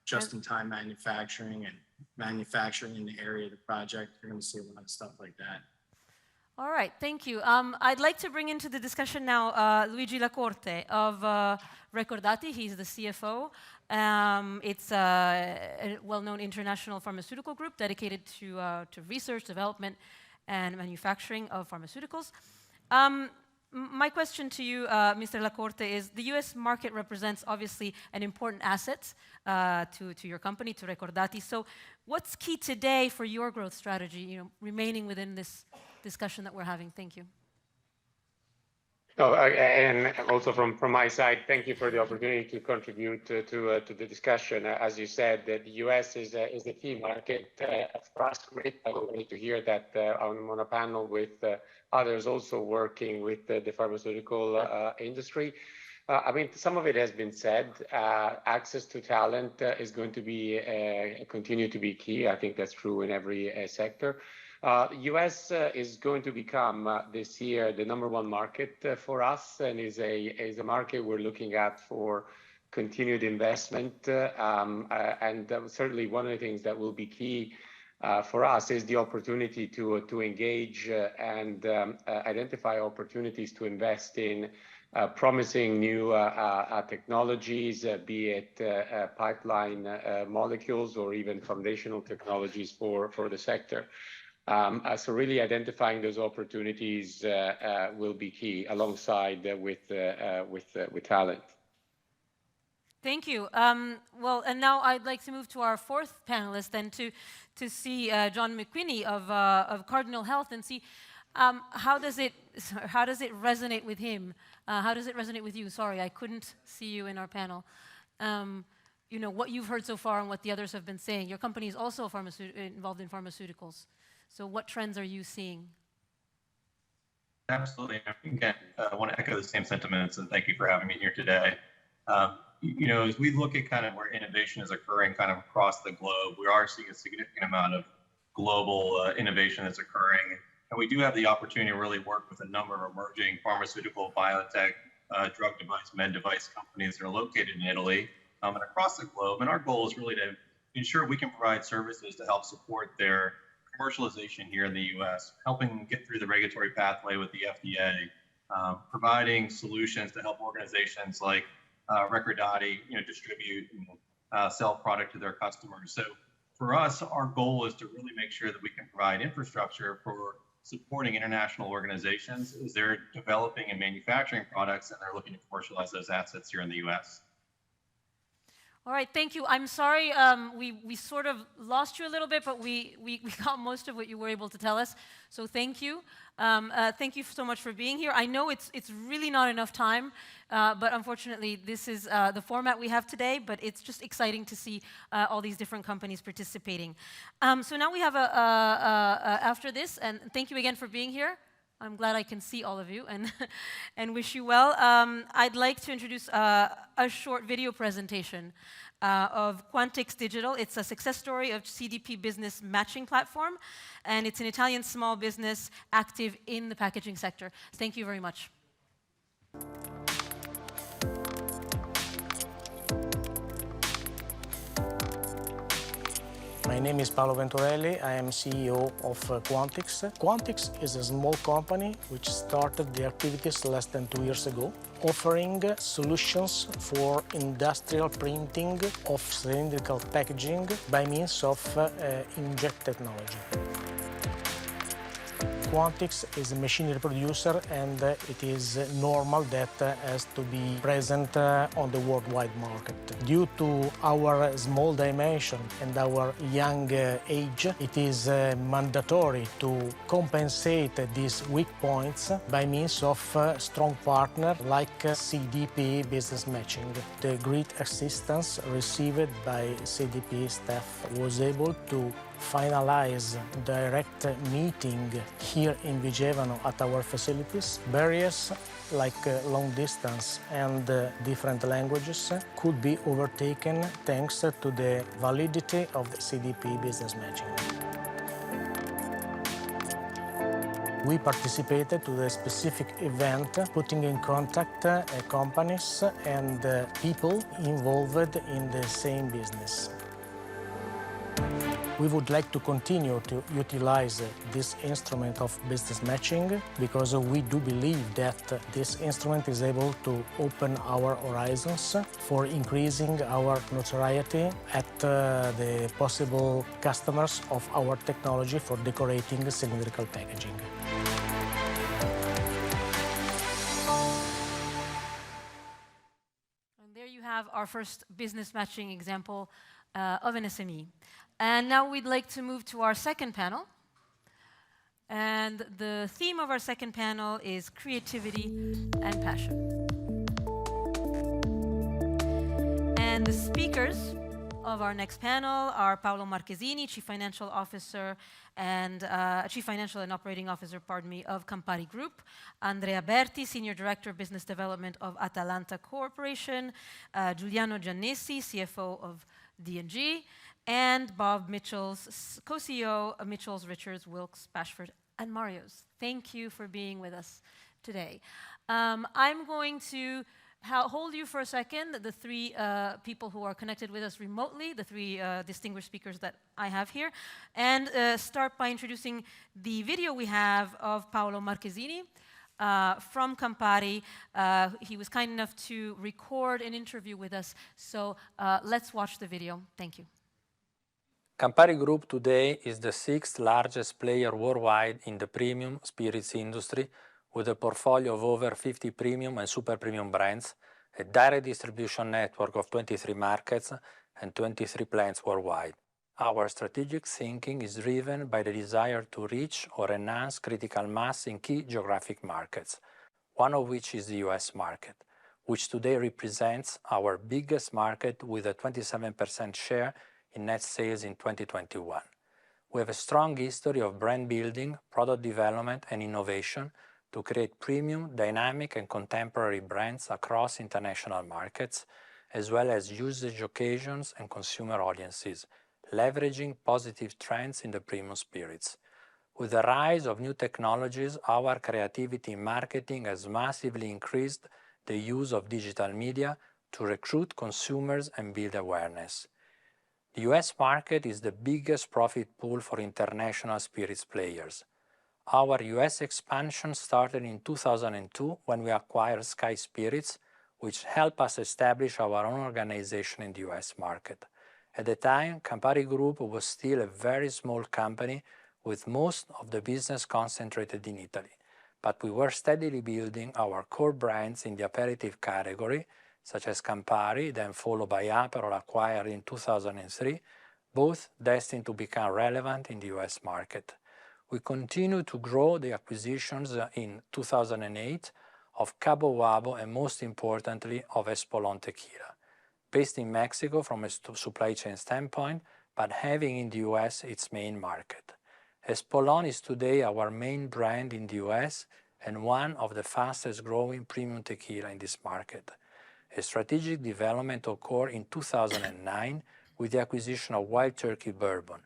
just-in-time manufacturing and manufacturing in the area of the project. You're going to see a lot of stuff like that. All right, thank you. I'd like to bring into the discussion now Luigi Lacorte of Recordati. He's the CFO. It's a well-known international pharmaceutical group dedicated to research, development, and manufacturing of pharmaceuticals. My question to you, Mr. Lacorte, is the US market represents obviously an important asset to your company, to Recordati. So what's key today for your growth strategy, remaining within this discussion that we're having? Thank you. And also from my side, thank you for the opportunity to contribute to the discussion. As you said, the US is the key market for us. Great to hear that I'm on a panel with others also working with the pharmaceutical industry. I mean, some of it has been said. Access to talent is going to be continue to be key. I think that's true in every sector. US is going to become this year the #1 market for us, and is a market we're looking at for continued investment. And certainly one of the things that will be key for us is the opportunity to engage and identify opportunities to invest in promising new technologies, be it pipeline molecules or even foundational technologies for the sector. So really identifying those opportunities will be key alongside with talent. Thank you. Well, and now I'd like to move to our fourth panelist and to see John McQueenie of Cardinal Health and see how does it resonate with him? How does it resonate with you? Sorry, I couldn't see you in our panel. You know, what you've heard so far and what the others have been saying. Your company is also involved in pharmaceuticals. So what trends are you seeing? Absolutely. Again, I want to echo the same sentiments and thank you for having me here today. You know, as we look at kind of where innovation is occurring kind of across the globe, we are seeing a significant amount of global innovation that's occurring. And we do have the opportunity to really work with a number of emerging pharmaceutical, biotech, drug device, med device companies that are located in Italy and across the globe. And our goal is really to ensure we can provide services to help support their commercialization here in the U.S., helping them get through the regulatory pathway with the FDA, providing solutions to help organizations like Recordati, you know, distribute and sell product to their customers. So for us, our goal is to really make sure that we can provide infrastructure for supporting international organizations as they're developing and manufacturing products and they're looking to commercialize those assets here in the U.S. All right, thank you. I'm sorry we sort of lost you a little bit, but we got most of what you were able to tell us. So thank you. Thank you so much for being here. I know it's really not enough time, but unfortunately this is the format we have today, but it's just exciting to see all these different companies participating. So now we have after this, and thank you again for being here. I'm glad I can see all of you and wish you well. I'd like to introduce a short video presentation of Quantix Digital. It's a success story of CDP Business Matching platform, and it's an Italian small business active in the packaging sector. Thank you very much. My name is Paolo Venturelli. I am CEO of Quantix. Quantix is a small company which started the activities less than 2 years ago, offering solutions for industrial printing of cylindrical packaging by means of inkjet technology. Quantix is a machinery producer, and it is normal that has to be present on the worldwide market. Due to our small dimension and our young age, it is mandatory to compensate these weak points by means of a strong partner like CDP Business Matching. The great assistance received by CDP staff was able to finalize direct meeting here in Vigevano at our facilities. Barriers like long distance and different languages could be overtaken thanks to the validity of the CDP Business Matching. We participated to the specific event, putting in contact companies and people involved in the same business. We would like to continue to utilize this instrument of business matching because we do believe that this instrument is able to open our horizons for increasing our notoriety at the possible customers of our technology for decorating cylindrical packaging. And there you have our first business matching example of an SME. And now we'd like to move to our second panel. And the theme of our second panel is creativity and passion. And the speakers of our next panel are Paolo Marchesini, Chief Financial Officer and Chief Financial and Operating Officer, of Campari Group, Andrea Berti, Senior Director of Business Development of Atalanta Corporation, Giuliano Giannessi, CFO of D&G, and Bob Mitchells, co-CEO of Mitchells, Richards, Wilkes, Bashford, and Mario's. Thank you for being with us today. I'm going to hold you for a second, the three people who are connected with us remotely, the three distinguished speakers that I have here, and start by introducing the video we have of Paolo Marchesini from Campari. He was kind enough to record an interview with us, so let's watch the video. Thank you. Campari Group today is the 6th largest player worldwide in the premium spirits industry, with a portfolio of over 50 premium and super premium brands, a direct distribution network of 23 markets, and 23 plants worldwide. Our strategic thinking is driven by the desire to reach or enhance critical mass in key geographic markets, one of which is the US market, which today represents our biggest market with a 27% share in net sales in 2021. We have a strong history of brand building, product development, and innovation to create premium, dynamic, and contemporary brands across international markets, as well as usage occasions and consumer audiences, leveraging positive trends in the premium spirits. With the rise of new technologies, our creativity in marketing has massively increased the use of digital media to recruit consumers and build awareness. The US market is the biggest profit pool for international spirits players. Our US expansion started in 2002 when we acquired Sky Spirits, which helped us establish our own organization in the US market. At the time, Campari Group was still a very small company with most of the business concentrated in Italy, but we were steadily building our core brands in the aperitif category, such as Campari, then followed by Aperol, acquired in 2003, both destined to become relevant in the US market. We continued to grow the acquisitions in 2008 of Cabo Wabo and, most importantly, of Espolòn Tequila, based in Mexico from a supply chain standpoint, but having in the US its main market. Espolòn is today our main brand in the US and one of the fastest growing premium tequila in this market. A strategic development occurred in 2009 with the acquisition of Wild Turkey Bourbon,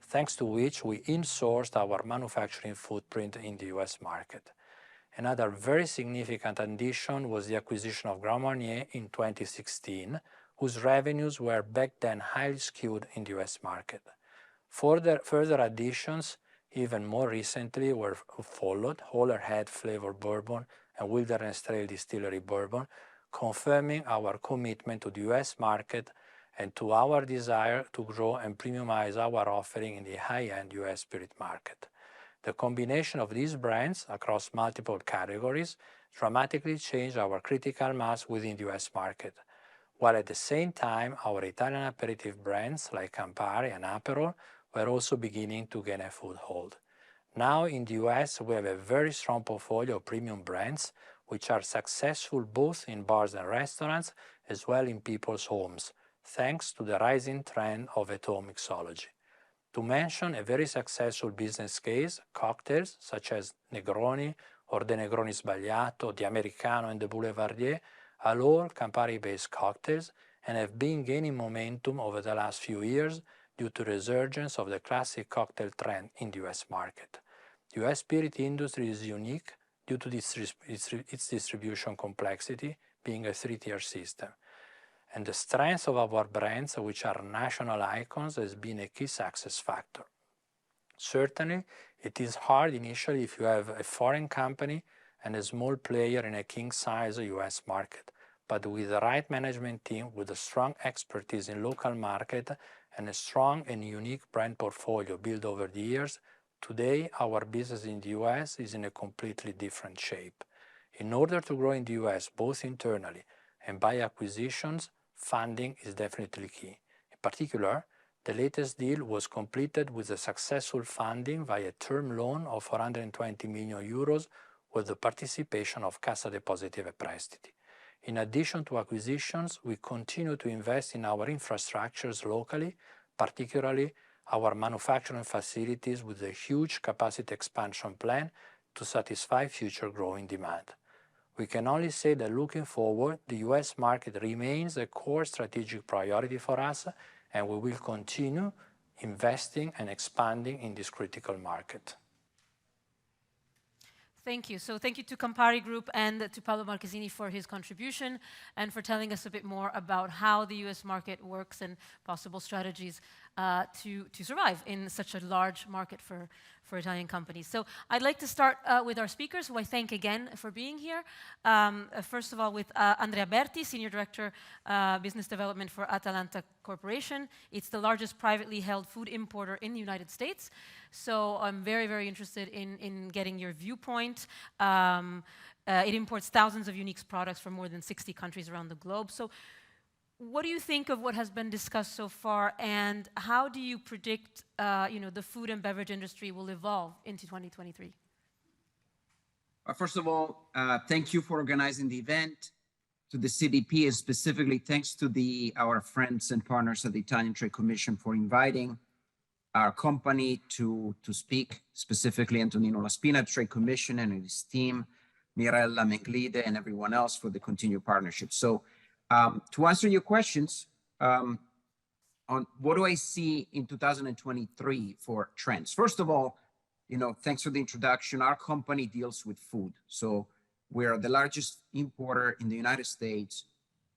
thanks to which we insourced our manufacturing footprint in the US market. Another very significant addition was the acquisition of Grand Marnier in 2016, whose revenues were back then highly skewed in the US market. Further additions, even more recently, were followed: Holler Head Flavored Bourbon and Wilderness Trail Distillery Bourbon, confirming our commitment to the US market and to our desire to grow and premiumize our offering in the high-end US spirit market. The combination of these brands across multiple categories dramatically changed our critical mass within the US market, while at the same time our Italian aperitif brands like Campari and Aperol were also beginning to gain a foothold. Now in the US we have a very strong portfolio of premium brands which are successful both in bars and restaurants as well in people's homes, thanks to the rising trend of at-home mixology. To mention a very successful business case, cocktails such as Negroni or the Negroni Sbagliato, the Americano and the Boulevardier are all Campari-based cocktails and have been gaining momentum over the last few years due to the resurgence of the classic cocktail trend in the US market. The US spirit industry is unique due to its distribution complexity, being a three-tier system. And the strength of our brands, which are national icons, has been a key success factor. Certainly, it is hard initially if you have a foreign company and a small player in a king-size US market, but with the right management team, with a strong expertise in local market and a strong and unique brand portfolio built over the years, today our business in the US is in a completely different shape. In order to grow in the US, both internally and by acquisitions, funding is definitely key. In particular, the latest deal was completed with a successful funding via a term loan of 420 million euros with the participation of Cassa Depositi e Prestiti. In addition to acquisitions, we continue to invest in our infrastructures locally, particularly our manufacturing facilities with a huge capacity expansion plan to satisfy future growing demand. We can only say that looking forward, the US market remains a core strategic priority for us, and we will continue investing and expanding in this critical market. Thank you. So thank you to Campari Group and to Paolo Marchesini for his contribution and for telling us a bit more about how the US market works and possible strategies to survive in such a large market for Italian companies. So I'd like to start with our speakers, who I thank again for being here. First of all, with Andrea Berti, Senior Director, Business Development for Atalanta Corporation. It's the largest privately held food importer in the United States. So I'm very, very interested in getting your viewpoint. It imports thousands of unique products from more than 60 countries around the globe. So what do you think of what has been discussed so far, and how do you predict the food and beverage industry will evolve into 2023? First of all, thank you for organizing the event, to the CDP, and specifically thanks to our friends and partners at the Italian Trade Commission for inviting our company to speak, specifically Antonino Laspina, Trade Commission, and his team, Mirella Menglide, and everyone else for the continued partnership. So to answer your questions on what do I see in 2023 for trends? First of all, thanks for the introduction. Our company deals with food. So we're the largest importer in the United States,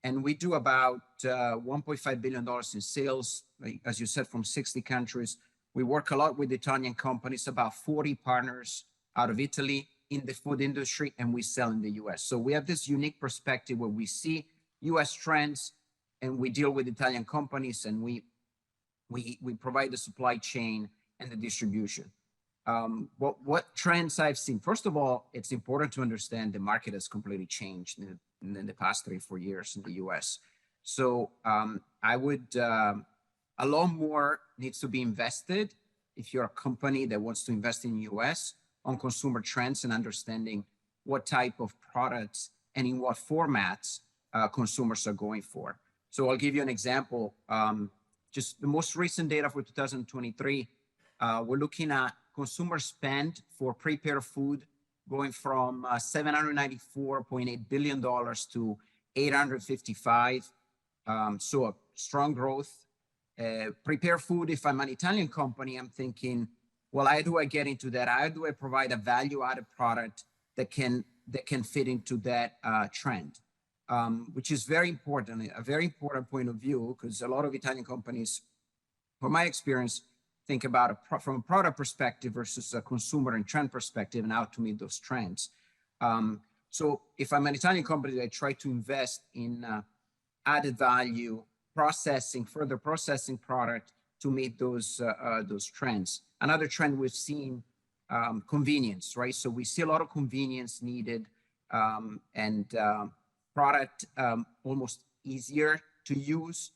and we do about $1.5 billion in sales, as you said, from 60 countries. We work a lot with Italian companies, about 40 partners out of Italy in the food industry, and we sell in the US. So we have this unique perspective where we see US trends, and we deal with Italian companies, and we provide the supply chain and the distribution. What trends I've seen? First of all, it's important to understand the market has completely changed in the past 3-4 years in the US. So I would, a lot more needs to be invested if you're a company that wants to invest in the US on consumer trends and understanding what type of products and in what formats consumers are going for. So I'll give you an example. Just the most recent data for 2023, we're looking at consumer spend for prepared food going from $794.8 billion to $855. So a strong growth. Prepared food, if I'm an Italian company, I'm thinking, well, how do I get into that? How do I provide a value-added product that can fit into that trend? Which is very important, a very important point of view, because a lot of Italian companies, from my experience, think about from a product perspective versus a consumer and trend perspective, and how to meet those trends. So if I'm an Italian company, I try to invest in added value, further processing product to meet those trends. Another trend we've seen, convenience, right? So we see a lot of convenience needed, and product almost easier to use.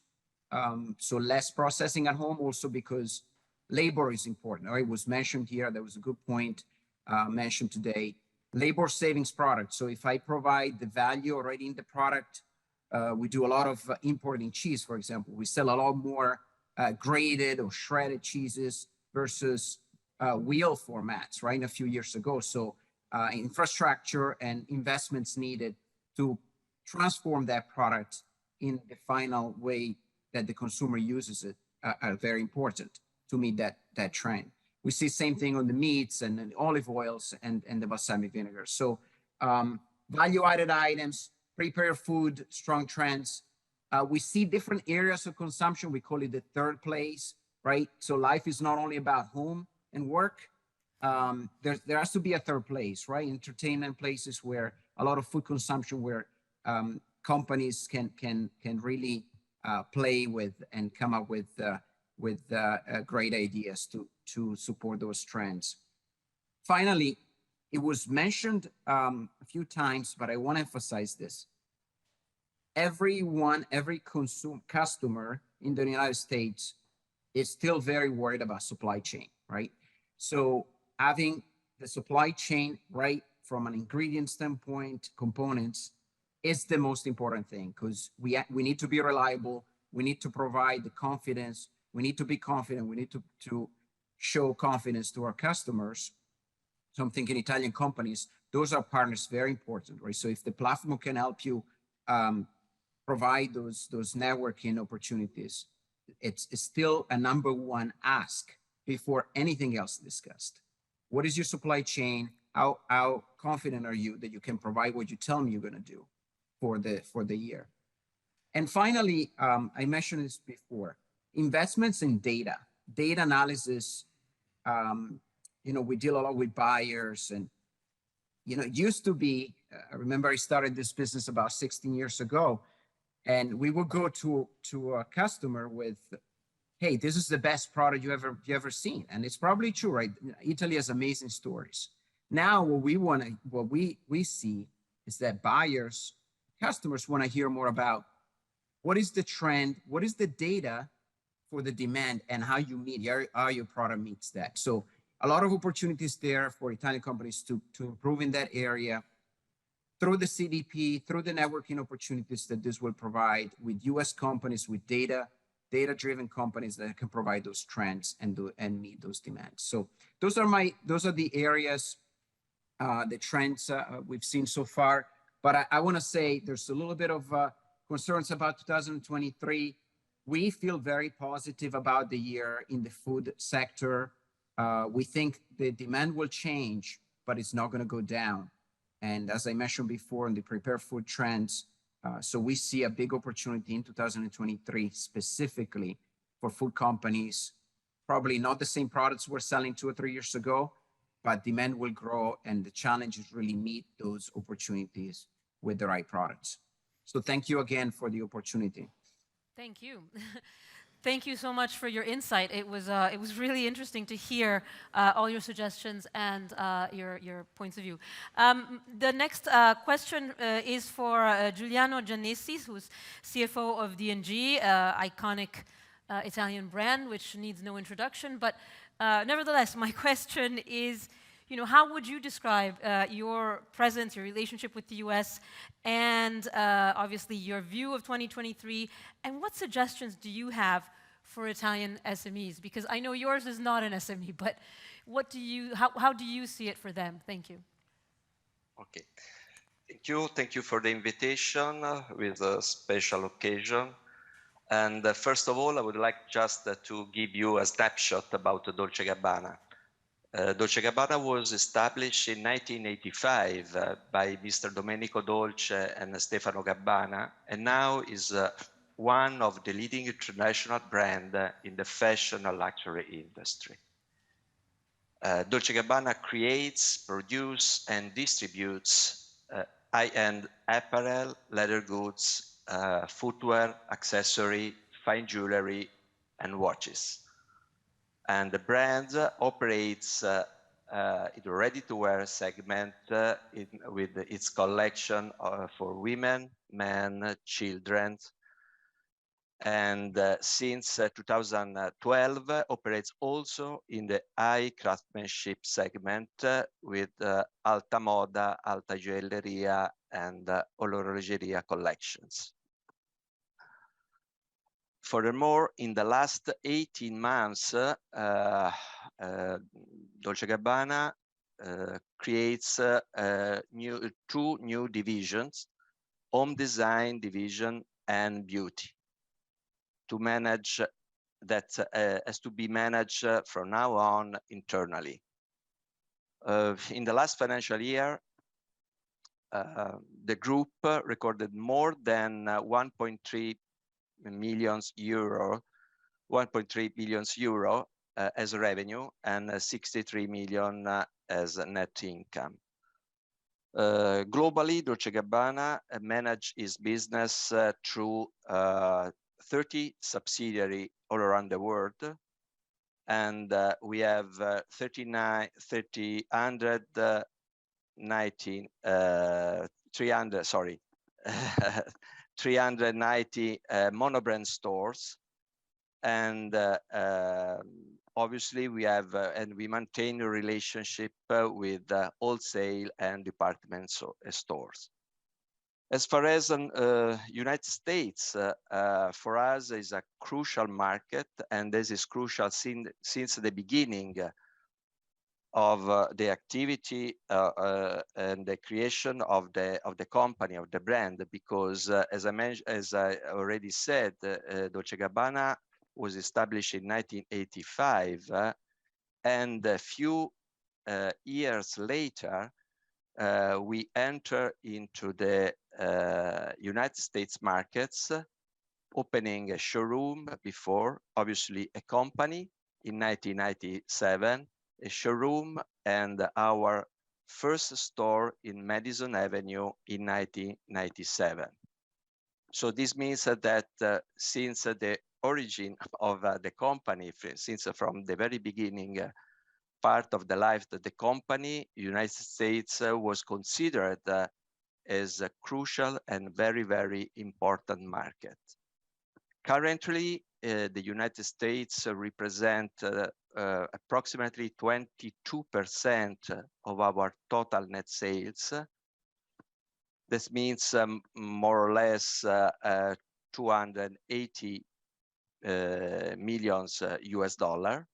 So less processing at home, also because labor is important. It was mentioned here, there was a good point mentioned today. Labor savings product. So if I provide the value already in the product, we do a lot of importing cheese, for example. We sell a lot more grated or shredded cheeses versus wheel formats, right, a few years ago. So infrastructure and investments needed to transform that product in the final way that the consumer uses it are very important to meet that trend. We see same thing on the meats and the olive oils and the balsamic vinegar. So value-added items, prepared food, strong trends. We see different areas of consumption. We call it the third place, right? So life is not only about home and work. There has to be a third place, right? Entertainment places where a lot of food consumption, where companies can really play with and come up with great ideas to support those trends. Finally, it was mentioned a few times, but I want to emphasize this. Every customer in the United States is still very worried about supply chain, right? So having the supply chain right from an ingredient standpoint, components, is the most important thing, because we need to be reliable. We need to provide the confidence. We need to be confident. We need to show confidence to our customers. So I'm thinking Italian companies, those are partners, very important, right? So if the platform can help you provide those networking opportunities, it's still a number one ask before anything else discussed. What is your supply chain? How confident are you that you can provide what you tell me you're going to do for the year? And finally, I mentioned this before, investments in data analysis. We deal a lot with buyers, and it used to be, I remember I started this business about 16 years ago, and we would go to a customer with, hey, this is the best product you ever seen. And it's probably true, right? Italy has amazing stories. Now what we see is that customers want to hear more about what is the trend, what is the data for the demand, and how your product meets that. So a lot of opportunities there for Italian companies to improve in that area through the CDP, through the networking opportunities that this will provide with US companies, with data-driven companies that can provide those trends and meet those demands. So those are the areas, the trends we've seen so far. But I want to say there's a little bit of concerns about 2023. We feel very positive about the year in the food sector. We think the demand will change, but it's not going to go down. And as I mentioned before, in the prepared food trends, so we see a big opportunity in 2023, specifically for food companies. Probably not the same products we're selling 2 or 3 years ago, but demand will grow, and the challenge is really meet those opportunities with the right products. So thank you again for the opportunity. Thank you. Thank you so much for your insight. It was really interesting to hear all your suggestions and your points of view. The next question is for Giuliano Giannessi, who's CFO of D&G, iconic Italian brand, which needs no introduction. But nevertheless, my question is, how would you describe your presence, your relationship with the US, and obviously your view of 2023, and what suggestions do you have for Italian SMEs? Because I know yours is not an SME, but how do you see it for them? Thank you. Okay. Thank you for the invitation with a special occasion. And first of all, I would like just to give you a snapshot about Dolce Gabbana. Dolce Gabbana was established in 1985 by Mr. Domenico Dolce and Stefano Gabbana, and now is one of the leading international brands in the fashion and luxury industry. Dolce Gabbana creates, produces, and distributes high-end apparel, leather goods, footwear, accessory, fine jewelry, and watches. And the brand operates in the ready-to-wear segment with its collection for women, men, children. And since 2012, operates also in the high craftsmanship segment with Alta Moda, Alta Joelleria, and Orologeria collections. Furthermore, in the last 18 months, Dolce Gabbana creates two new divisions, Home Design Division and Beauty, to manage that has to be managed from now on internally. In the last financial year, the group recorded more than 1.3 billion euro as revenue and 63 million as net income. Globally, Dolce Gabbana managed its business through 30 subsidiaries all around the world, and we have 390 monobrand stores, and obviously we have and we maintain a relationship with wholesale and department stores. As far as United States, for us is a crucial market, and this is crucial since the beginning of the activity and the creation of the company, of the brand, because as I already said, Dolce Gabbana was established in 1985, and a few years later we enter into the United States markets opening a showroom before, obviously a company in 1997, a showroom, and our first store in Madison Avenue in 1997. So this means that since the origin of the company, since from the very beginning, part of the life of the company, United States was considered as a crucial and very, very important market. Currently, the United States represent approximately 22% of our total net sales. This means more or less 280 millions US dollar.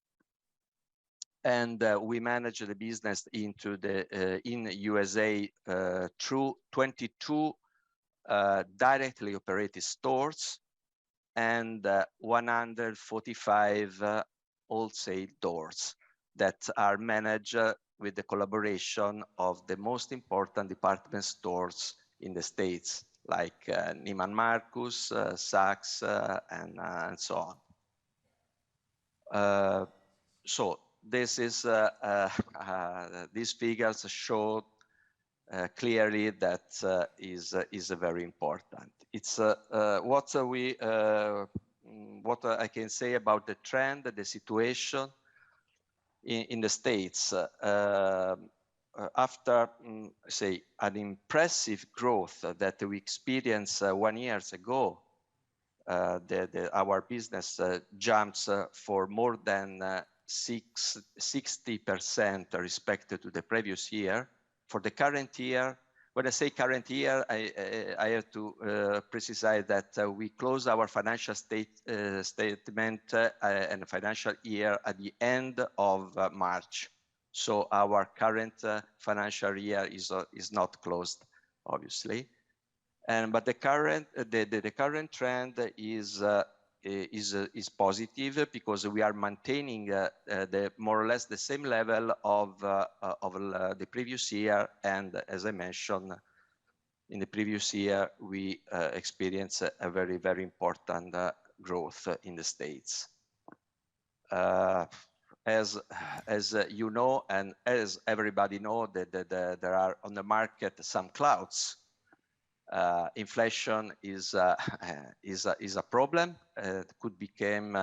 And we manage the business into the in USA through 22 directly operated stores and 145 wholesale doors that are managed with the collaboration of the most important department stores in the States, like Neiman Marcus, Saks, and so on. So this is these figures show clearly that is very important. It's what I can say about the trend, the situation in the States. After, say, an impressive growth that we experienced 1 year ago, our business jumps for more than 60% respect to the previous year. For the current year, when I say current year, I have to precise that we close our financial statement and financial year at the end of March. So our current financial year is not closed, obviously. But the current trend is positive because we are maintaining the more or less the same level of the previous year, and as I mentioned, in the previous year we experienced a very, very important growth in the States. As you know, and as everybody know, that there are on the market some clouds. Inflation is a problem. It could become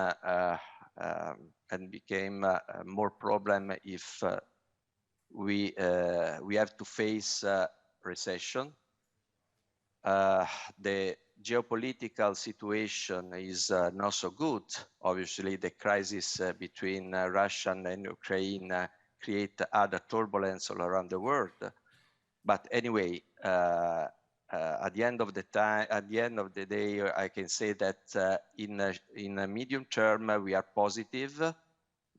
more problem if we have to face recession. The geopolitical situation is not so good. Obviously, the crisis between Russia and Ukraine create other turbulence all around the world. But anyway, at the end of the day, I can say that in a medium term we are positive.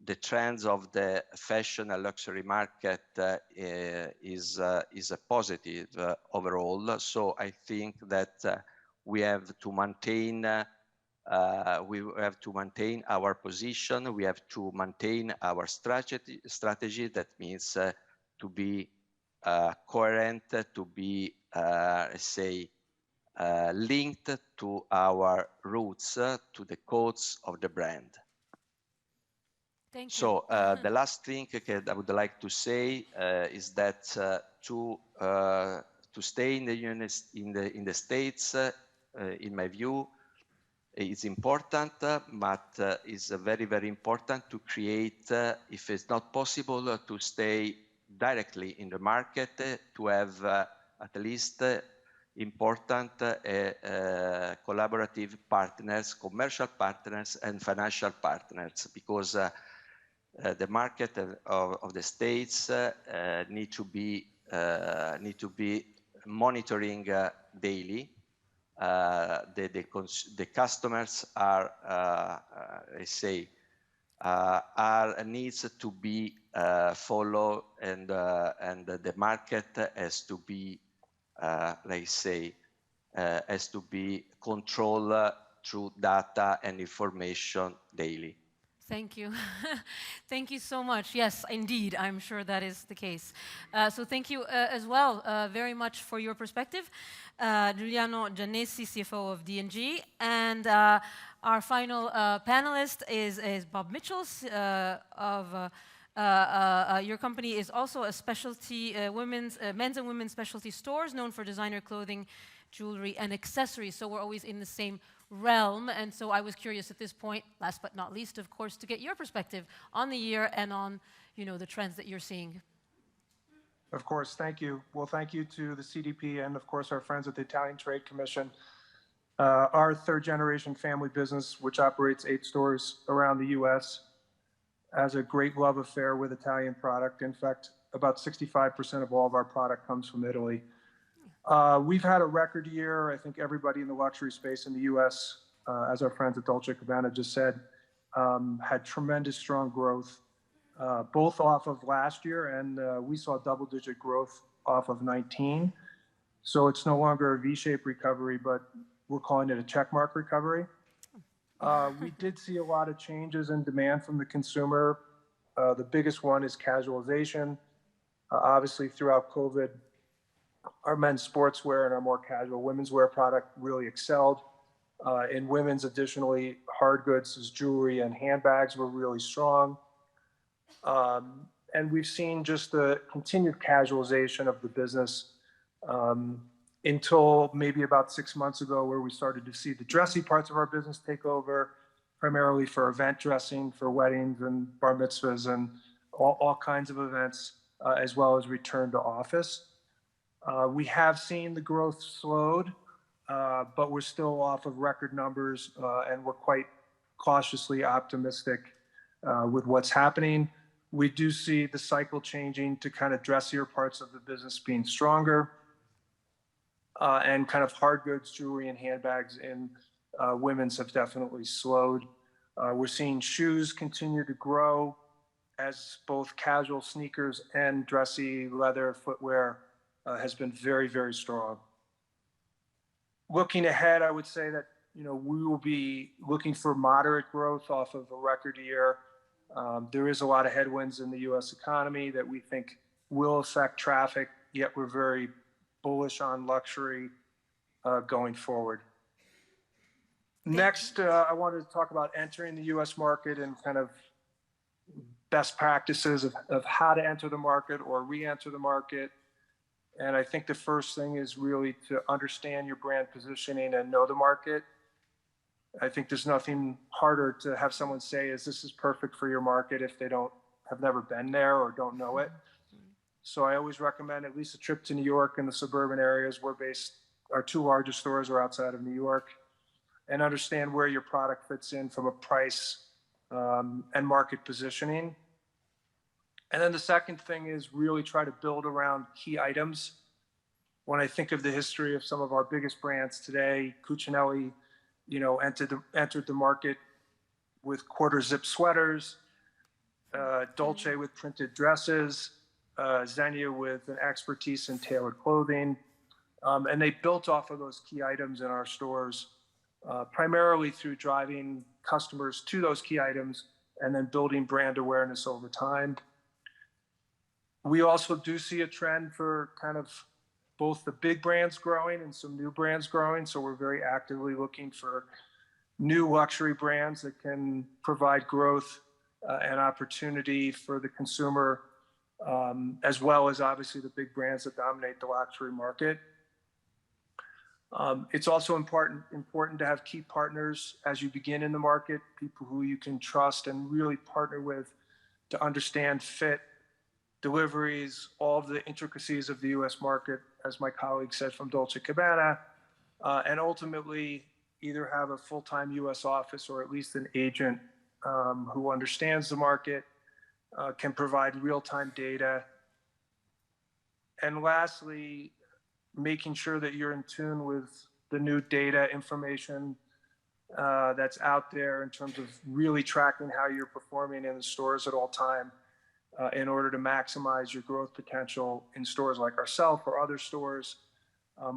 The trends of the fashion and luxury market is a positive overall. So I think that we have to maintain our position. We have to maintain our strategy. That means to be coherent, to be linked to our roots, to the codes of the brand. Thank you. So the last thing that I would like to say is that to stay in the States, in my view, is important, but it's very, very important to create, if it's not possible, to stay directly in the market, to have at least important collaborative partners, commercial partners, and financial partners, because the market of the States need to be monitoring daily. The customers are needs to be followed, and the market has to be controlled through data and information daily. Thank you. Thank you so much. Yes, indeed, I'm sure that is the case. So thank you as well very much for your perspective. Giuliano Giannessi, CFO of D&G. And our final panelist is Bob Mitchell of your company is also a specialty men's and women's specialty stores known for designer clothing, jewelry, and accessories. So we're always in the same realm. And so I was curious at this point, last but not least, of course, to get your perspective on the year and on, the trends that you're seeing. Of course, thank you. Well, thank you to the CDP and, of course, our friends at the Italian Trade Commission. Our third-generation family business, which operates 8 stores around the U.S., has a great love affair with Italian product. In fact, about 65% of all of our product comes from Italy. We've had a record year. I think everybody in the luxury space in the U.S., as our friends at Dolce Gabbana just said, had tremendous strong growth, both off of last year, and we saw double-digit growth off of 19. So it's no longer a V-shaped recovery, but we're calling it a checkmark recovery. We did see a lot of changes in demand from the consumer. The biggest one is casualization. Obviously, throughout COVID, our men's sportswear and our more casual women's wear product really excelled. In women's, additionally, hard goods as jewelry and handbags were really strong. And we've seen just the continued casualization of the business until maybe about 6 months ago, where we started to see the dressy parts of our business take over, primarily for event dressing, for weddings and bar mitzvahs and all kinds of events, as well as return to office. We have seen the growth slowed, but we're still off of record numbers, and we're quite cautiously optimistic with what's happening. We do see the cycle changing to kind of dressier parts of the business being stronger, and kind of hard goods, jewelry, and handbags in women's have definitely slowed. We're seeing shoes continue to grow as both casual sneakers and dressy leather footwear has been very, very strong. Looking ahead, I would say that we will be looking for moderate growth off of a record year. There is a lot of headwinds in the U.S. economy that we think will affect traffic, yet we're very bullish on luxury going forward. Next, I wanted to talk about entering the U.S. market and kind of best practices of how to enter the market or re-enter the market. And I think the first thing is really to understand your brand positioning and know the market. I think there's nothing harder to have someone say, this is perfect for your market, if they have never been there or don't know it. So I always recommend at least a trip to New York and the suburban areas where our 2 largest stores are outside of New York, and understand where your product fits in from a price and market positioning. And then the second thing is really try to build around key items. When I think of the history of some of our biggest brands today, Cucinelli, entered the market with quarter zip sweaters, Dolce with printed dresses, Zegna with an expertise in tailored clothing. And they built off of those key items in our stores, primarily through driving customers to those key items and then building brand awareness over time. We also do see a trend for kind of both the big brands growing and some new brands growing. So we're very actively looking for new luxury brands that can provide growth and opportunity for the consumer, as well as obviously the big brands that dominate the luxury market. It's also important to have key partners as you begin in the market, people who you can trust and really partner with to understand fit, deliveries, all of the intricacies of the U.S. market, as my colleague said from Dolce Gabbana, and ultimately either have a full-time U.S. office or at least an agent who understands the market, can provide real-time data. And lastly, making sure that you're in tune with the new data information that's out there in terms of really tracking how you're performing in the stores at all time in order to maximize your growth potential in stores like ourselves or other stores,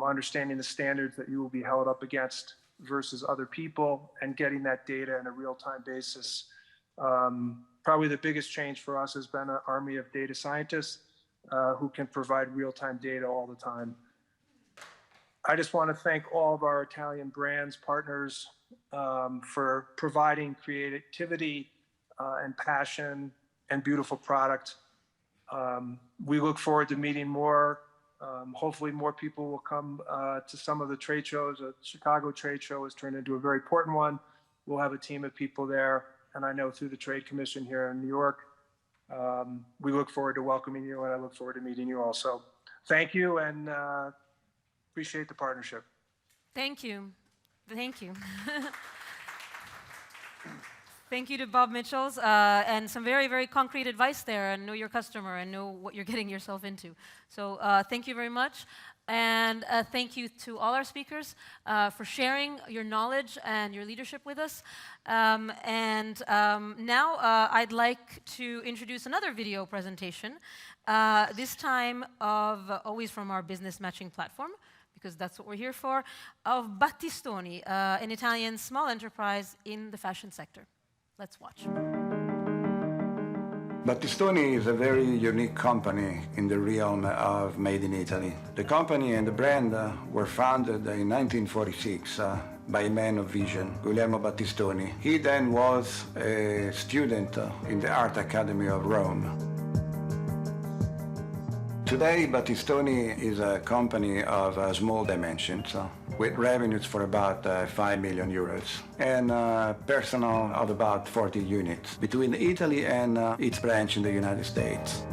understanding the standards that you will be held up against versus other people, and getting that data on a real-time basis Probably the biggest change for us has been an army of data scientists who can provide real-time data all the time. I just want to thank all of our Italian brands, partners, for providing creativity and passion and beautiful product. We look forward to meeting more. Hopefully more people will come to some of the trade shows. The Chicago trade show has turned into a very important one. We'll have a team of people there, and I know through the Trade Commission here in New York. We look forward to welcoming you, and I look forward to meeting you also. Thank you, and appreciate the partnership. Thank you. Thank you. Thank you to Bob Mitchells, and some very, very concrete advice there, and know your customer and know what you're getting yourself into. So thank you very much. And thank you to all our speakers for sharing your knowledge and your leadership with us. Now I'd like to introduce another video presentation, this time always from our business matching platform, because that's what we're here for, of Battistoni, an Italian small enterprise in the fashion sector. Let's watch. Battistoni is a very unique company in the realm of Made in Italy. The company and the brand were founded in 1946 by a man of vision, Guglielmo Battistoni. He then was a student in the Art Academy of Rome. Today, Battistoni is a company of small dimensions, with revenues for about 5 million euros and personnel of about 40 units between Italy and its branch in the United States.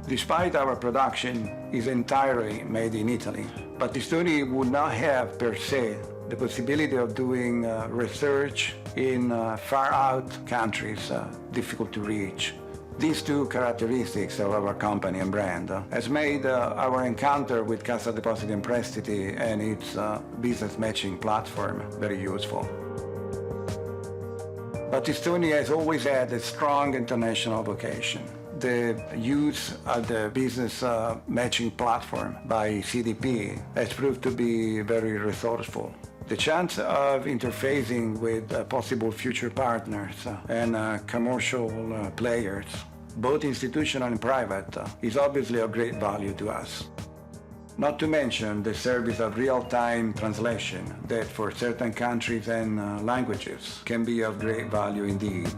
Despite our production is entirely made in Italy, Battistoni would not have per se the possibility of doing research in far out countries difficult to reach. These two characteristics of our company and brand has made our encounter with Cassa Depositi and Prestiti and its business matching platform very useful. Battistoni has always had a strong international vocation. The use of the business matching platform by CDP has proved to be very resourceful. The chance of interfacing with possible future partners and commercial players, both institutional and private, is obviously of great value to us. Not to mention the service of real-time translation that for certain countries and languages can be of great value indeed.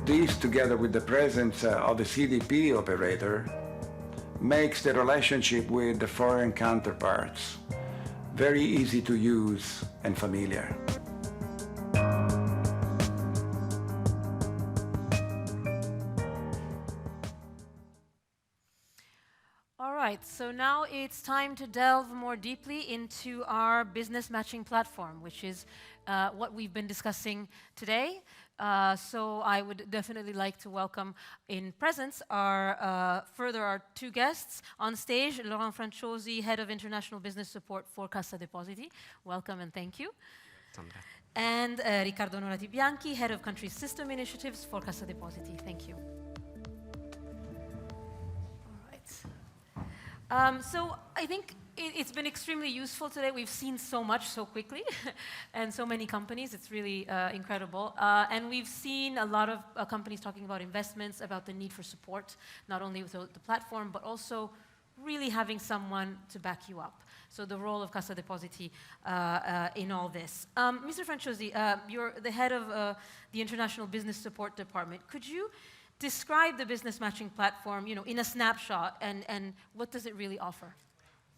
This, together with the presence of the CDP operator, makes the relationship with the foreign counterparts very easy to use and familiar. All right, so now it's time to delve more deeply into our business matching platform, which is what we've been discussing today. So I would definitely like to welcome in presence our two guests on stage, Laurent Franciosi, Head of International Business Support for Cassa Depositi. Welcome and thank you. And Riccardo Norati Bianchi, Head of Country System Initiatives for Cassa Depositi. Thank you. All right. So I think it's been extremely useful today. We've seen so much so quickly and so many companies. It's really incredible. And we've seen a lot of companies talking about investments, about the need for support, not only with the platform, but also really having someone to back you up. So the role of Cassa Depositi in all this. Mr. Franciosi, you're the head of the International Business Support Department. Could you describe the business matching platform, in a snapshot, and what does it really offer?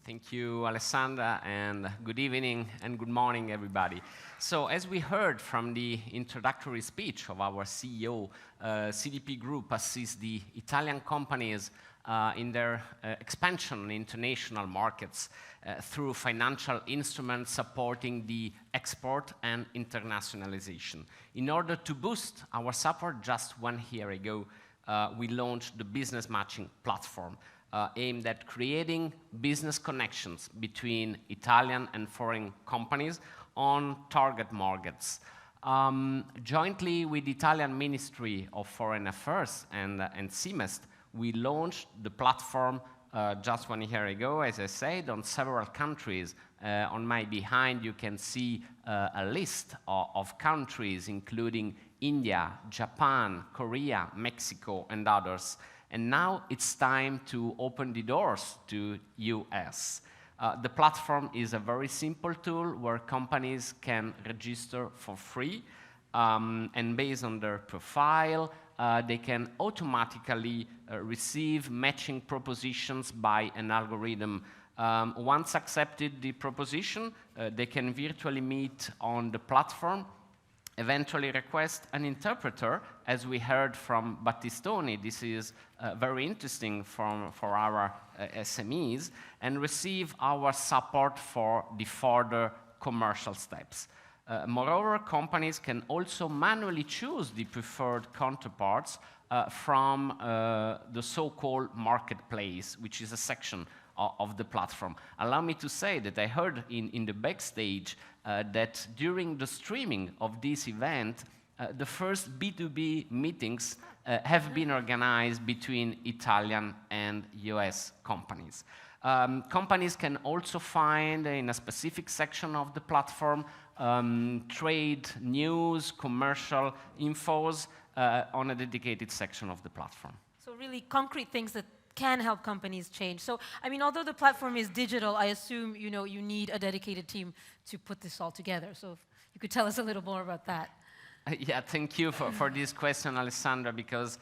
Thank you, Alessandra, and good evening and good morning, everybody. So as we heard from the introductory speech of our CEO, CDP Group assists the Italian companies in their expansion in international markets through financial instruments supporting the export and internationalization. In order to boost our support, just 1 year ago, we launched the business matching platform, aimed at creating business connections between Italian and foreign companies on target markets. Jointly with the Italian Ministry of Foreign Affairs and CIMEST, we launched the platform just 1 year ago, as I said, on several countries. On my behind, you can see a list of countries, including India, Japan, Korea, Mexico, and others. And now it's time to open the doors to US. The platform is a very simple tool where companies can register for free, and based on their profile, they can automatically receive matching propositions by an algorithm. Once accepted the proposition, they can virtually meet on the platform, eventually request an interpreter, as we heard from Battistoni. This is very interesting for our SMEs, and receive our support for the further commercial steps. Moreover, companies can also manually choose the preferred counterparts from the so-called marketplace, which is a section of the platform. Allow me to say that I heard in the backstage that during the streaming of this event, the first B2B meetings have been organized between Italian and US companies. Companies can also find in a specific section of the platform trade news, commercial infos on a dedicated section of the platform. So really concrete things that can help companies change. So, I mean, although the platform is digital, I assume, you know, you need a dedicated team to put this all together. So if you could tell us a little more about that. Yeah, thank you for this question, Alessandra, because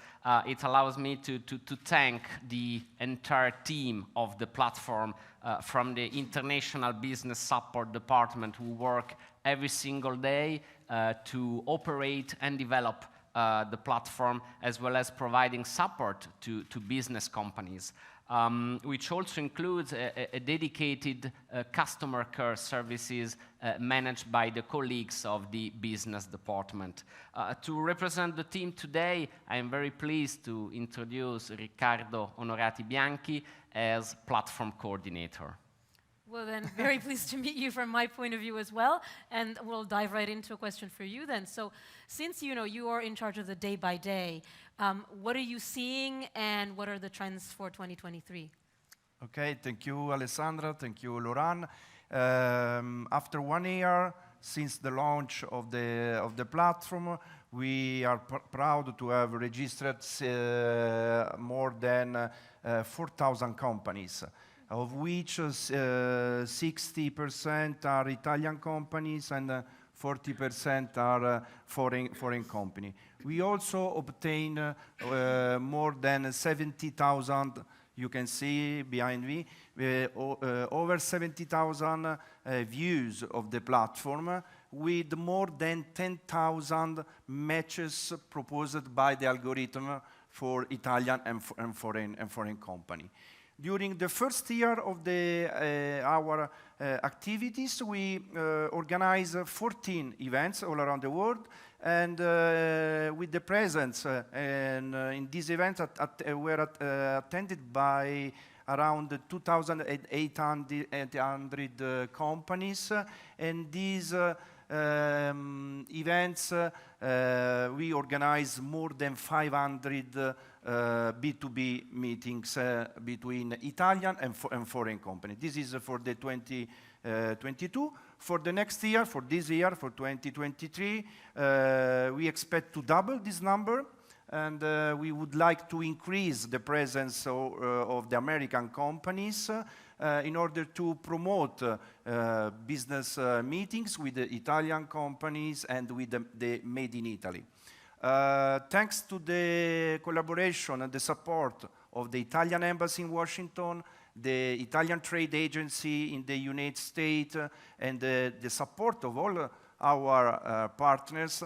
it allows me to thank the entire team of the platform, from the International Business Support Department, who work every single day to operate and develop the platform, as well as providing support to business companies, which also includes a dedicated customer care services managed by the colleagues of the business department. To represent the team today, I am very pleased to introduce Riccardo Onorati Bianchi as platform coordinator. Well then, very pleased to meet you from my point of view as well, and we'll dive right into a question for you then. So, since you know you are in charge of the day by day, what are you seeing and what are the trends for 2023? Okay, thank you, Alessandra. Thank you, Laurent. After 1 year since the launch of the platform, we are proud to have registered more than 4,000 companies, of which 60% are Italian companies and 40% are foreign company. We also obtain more than 70,000, you can see behind me, over 70,000 views of the platform, with more than 10,000 matches proposed by the algorithm for Italian and foreign company. During the first year of our activities, we organized 14 events all around the world, and with the presence in these events were attended by around 2,800 companies, and these events we organized more than 500 B2B meetings between Italian and foreign companies. This is for the 2022. For the next year, for this year, for 2023, we expect to double this number, and we would like to increase the presence of the American companies in order to promote business meetings with the Italian companies and with the Made in Italy. Thanks to the collaboration and the support of the Italian Embassy in Washington, the Italian Trade Agency in the United States, and the support of all our partners,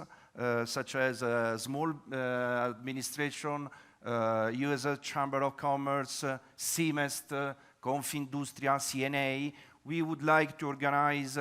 such as Small Administration, US Chamber of Commerce, CIMEST, Confindustria, CNA, we would like to organize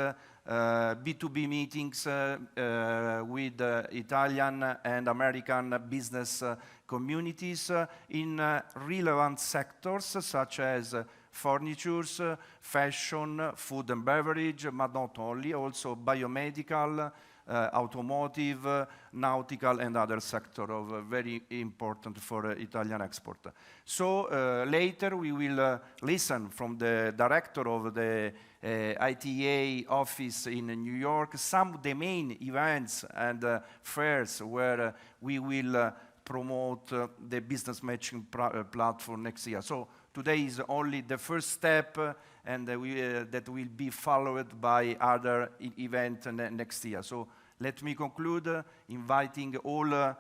B2B meetings with Italian and American business communities in relevant sectors such as furniture, fashion, food and beverage, but not only, also biomedical, automotive, nautical, and other sector of very important for Italian export. So later we will listen from the director of the ITA office in New York, some of the main events and fairs where we will promote the business matching platform next year. So today is only the first step, and that will be followed by other events next year. So let me conclude inviting all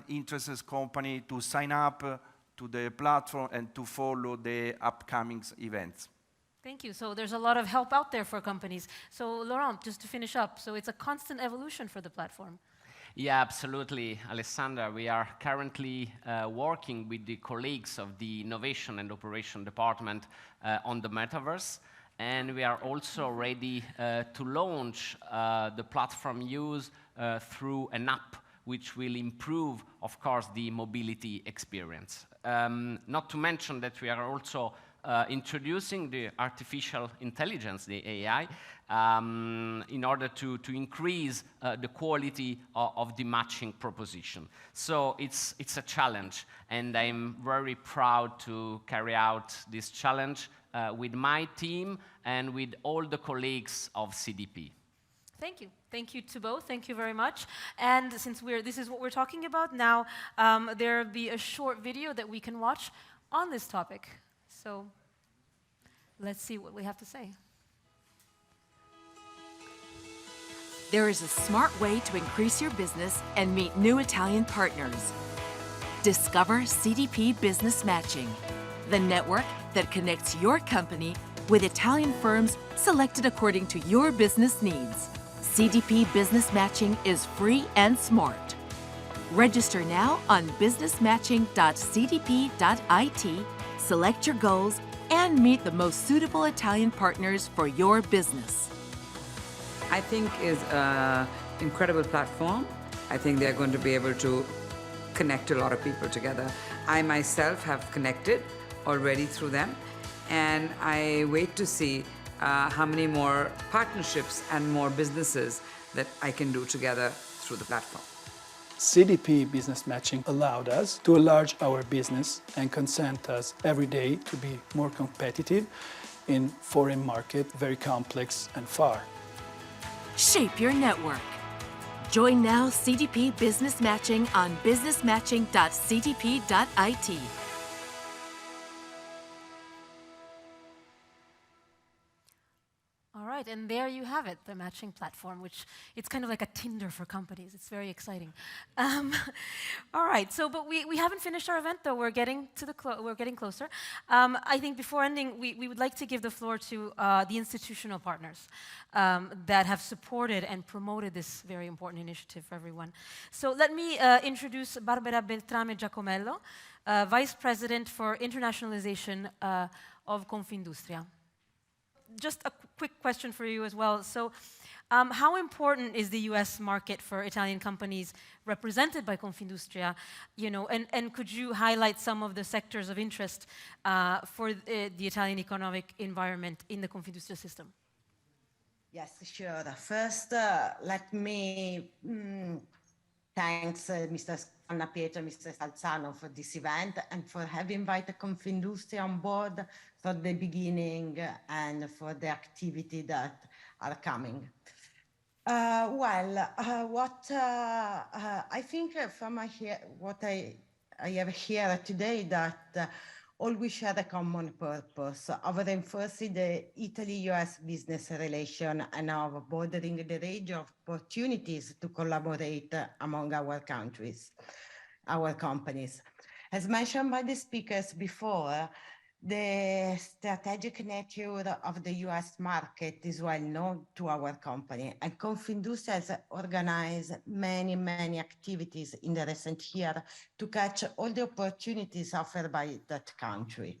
interested company to sign up to the platform and to follow the upcoming events. Thank you. So there's a lot of help out there for companies. So Laurent, just to finish up, so it's a constant evolution for the platform. Yeah, absolutely, Alessandra. We are currently working with the colleagues of the Innovation and Operation Department on the Metaverse. And we are also ready to launch the platform use through an app which will improve, of course, the mobility experience. Not to mention that we are also introducing the artificial intelligence, the AI, in order to increase the quality of the matching proposition. So it's a challenge, and I'm very proud to carry out this challenge with my team and with all the colleagues of CDP. Thank you. Thank you to both. Thank you very much. And since this is what we're talking about now, there'll be a short video that we can watch on this topic. So let's see what we have to say. There is a smart way to increase your business and meet new Italian partners. Discover CDP Business Matching, the network that connects your company with Italian firms selected according to your business needs. CDP Business Matching is free and smart. Register now on businessmatching.cdp.it, select your goals, and meet the most suitable Italian partners for your business. I think is an incredible platform. I think they're going to be able to connect a lot of people together. I myself have connected already through them, and I wait to see how many more partnerships and more businesses that I can do together through the platform. CDP Business Matching allowed us to enlarge our business and consent us every day to be more competitive in foreign market, very complex and far. Shape your network. Join now CDP Business Matching on businessmatching.cdp.it. All right, and there you have it, the matching platform, which it's kind of like a Tinder for companies. It's very exciting. All right, so but we haven't finished our event though. We're getting to we're getting closer. I think before ending, we would like to give the floor to the institutional partners that have supported and promoted this very important initiative for everyone. So let me introduce Barbara Beltrame Giacomello, Vice President for Internationalization of Confindustria. Just a quick question for you as well. So how important is the US market for Italian companies represented by Confindustria? You know, and could you highlight some of the sectors of interest for the Italian economic environment in the Confindustria system? Yes, sure. First, let me thanks Mr. Pietro and Mr. Salzano for this event and for having invited Confindustria on board for the beginning and for the activity that are coming. What I think from what I have here today that all we share a common purpose of reinforcing the Italy-US business relation and of broadening the range of opportunities to collaborate among our countries, our companies. As mentioned by the speakers before, the strategic nature of the US market is well known to our company, and Confindustria has organized many activities in the recent year to catch all the opportunities offered by that country.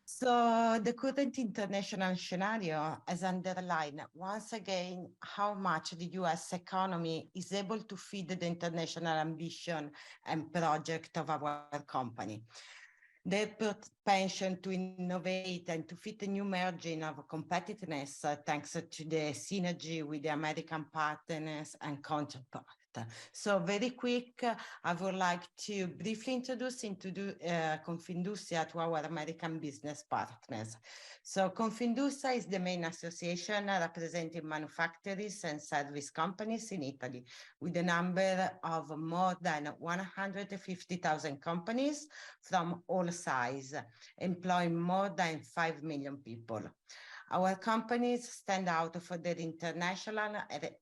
So the current international scenario has underlined once again how much the US economy is able to feed the international ambition and project of our company. their propensity to innovate and to fit a new margin of competitiveness thanks to the synergy with the American partners and counterparts. So very quick, I would like to briefly introduce Confindustria to our American business partners. So Confindustria is the main association representing manufacturers and service companies in Italy, with a number of more than 150,000 companies from all sizes, employing more than 5 million people. Our companies stand out for their international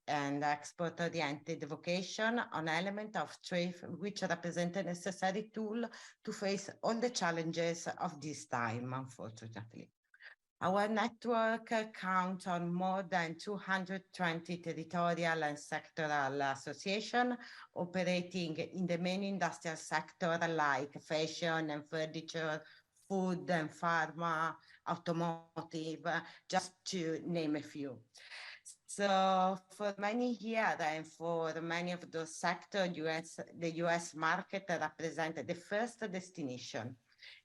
and export-oriented vocation on elements of trade, which represent a necessary tool to face all the challenges of this time, unfortunately. Our network counts on more than 220 territorial and sectoral associations operating in the main industrial sector like fashion and furniture, food and pharma, automotive, just to name a few. So for many years and for many of those sectors, the US market represented the first destination.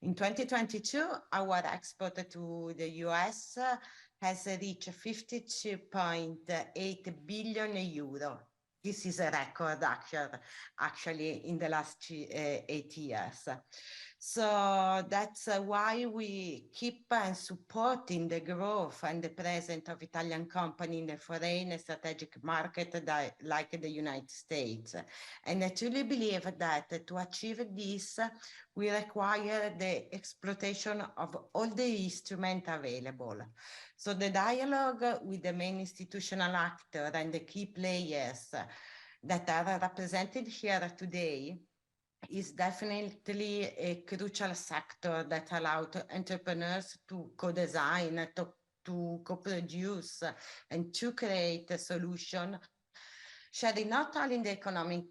In 2022, our export to the US has reached 52.8 billion euro. This is a record actually in the last 8 years. So that's why we keep supporting the growth and the presence of Italian companies in the foreign strategic market like the United States. And I truly believe that to achieve this, we require the exploitation of all the instruments available. So the dialogue with the main institutional actors and the key players that are represented here today is definitely a crucial sector that allows entrepreneurs to co-design, to co-produce, and to create a solution, sharing not only the economic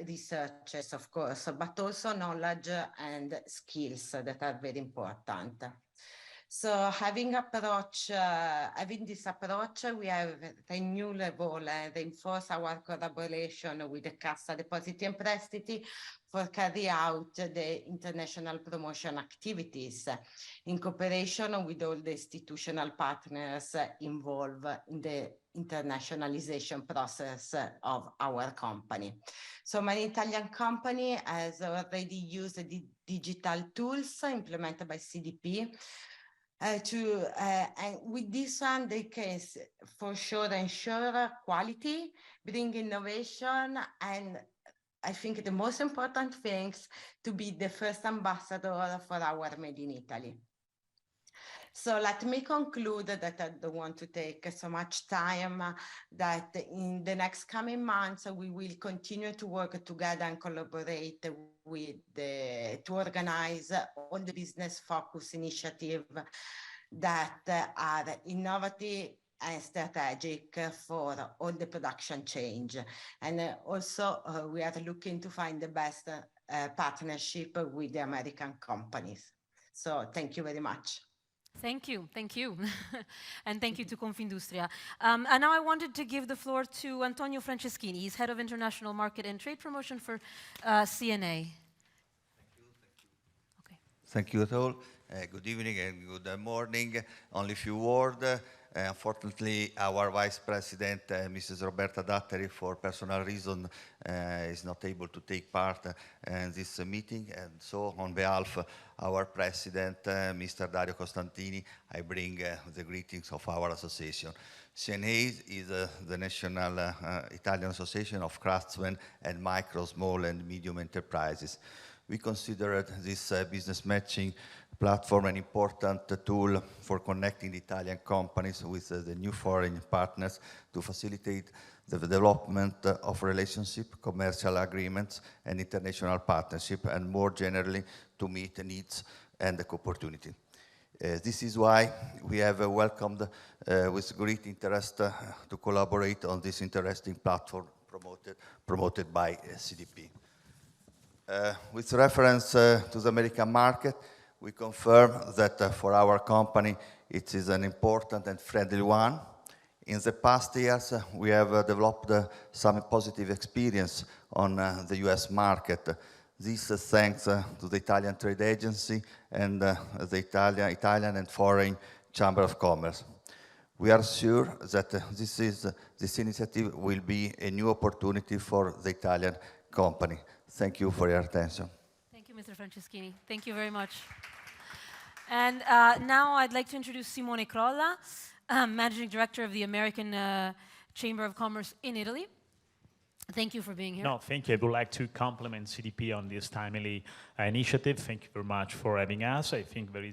researches, of course, but also knowledge and skills that are very important. So having this approach, we have renewable and reinforce our collaboration with the Cassa Depositi and Prestiti for carry out the international promotion activities in cooperation with all the institutional partners involved in the internationalization process of our company. So many Italian company has already used the digital tools implemented by CDP and with this one, they can for sure ensure quality, bring innovation, and I think the most important things to be the first ambassador for our Made in Italy. So let me conclude that I don't want to take so much time, that in the next coming months, we will continue to work together and collaborate to organize all the business focus initiatives that are innovative and strategic for all the production change. And also we are looking to find the best partnership with the American companies. So thank you very much. Thank you. And thank you to Confindustria. And now I wanted to give the floor to Antonio Franceschini. He's Head of International Market and Trade Promotion for CNA. Thank you at all. Good evening and good morning. Only a few words. Unfortunately, our Vice President, Mrs. Roberta Datteri, for personal reason, is not able to take part in this meeting. And so, on behalf of our President, Mr. Dario Costantini, I bring the greetings of our association. CNA is the National Italian Association of Craftsmen and Micro, Small and Medium Enterprises. We consider this business matching platform an important tool for connecting the Italian companies with the new foreign partners to facilitate the development of relationship, commercial agreements, and international partnership, and more generally to meet the needs and the opportunity. This is why we have welcomed with great interest to collaborate on this interesting platform promoted by CDP. With reference to the American market, we confirm that for our company, it is an important and friendly one. In the past years, we have developed some positive experience on the US market. This is thanks to the Italian Trade Agency and the Italian and Foreign Chamber of Commerce. We are sure that this initiative will be a new opportunity for the Italian company. Thank you for your attention. Thank you, Mr. Franceschini. Thank you very much. And now I'd like to introduce Simone Crolla, Managing Director of the American Chamber of Commerce in Italy. Thank you for being here. No, thank you. I would like to compliment CDP on this timely initiative. Thank you very much for having us. I think there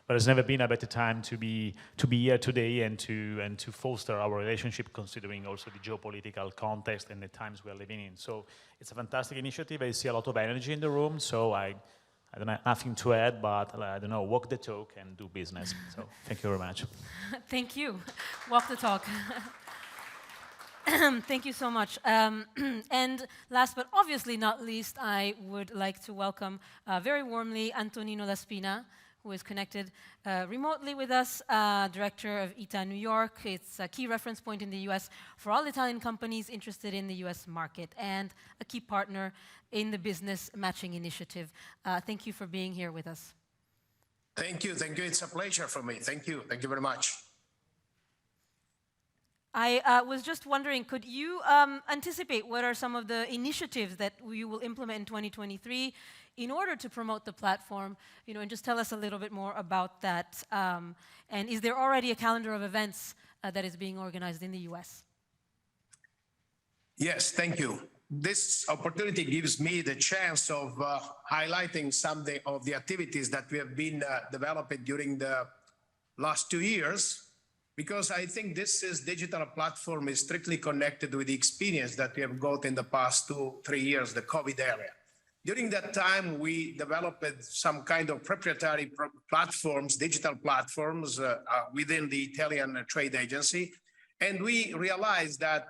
has never been a better time to be here today and to foster our relationship, considering also the geopolitical context and the times we are living in. So it's a fantastic initiative. I see a lot of energy in the room. So I don't have nothing to add, but I don't know, walk the talk and do business. So thank you very much. Thank you. Walk the talk. Thank you so much. And last but obviously not least, I would like to welcome very warmly Antonino Laspina, who is connected remotely with us, Director of ITA New York. It's a key reference point in the US for all Italian companies interested in the US market and a key partner in the Business Matching Initiative. Thank you for being here with us. Thank you. Thank you. It's a pleasure for me. Thank you. Thank you very much. I was just wondering, could you anticipate what are some of the initiatives that you will implement in 2023 in order to promote the platform, and just tell us a little bit more about that. And is there already a calendar of events that is being organized in the US? Yes, thank you. This opportunity gives me the chance of highlighting some of the activities that we have been developing during the last 2 years. Because I think this digital platform is strictly connected with the experience that we have got in the past 2-3 years, the COVID era. During that time, we developed some kind of proprietary platforms, digital platforms within the Italian Trade Agency. And we realized that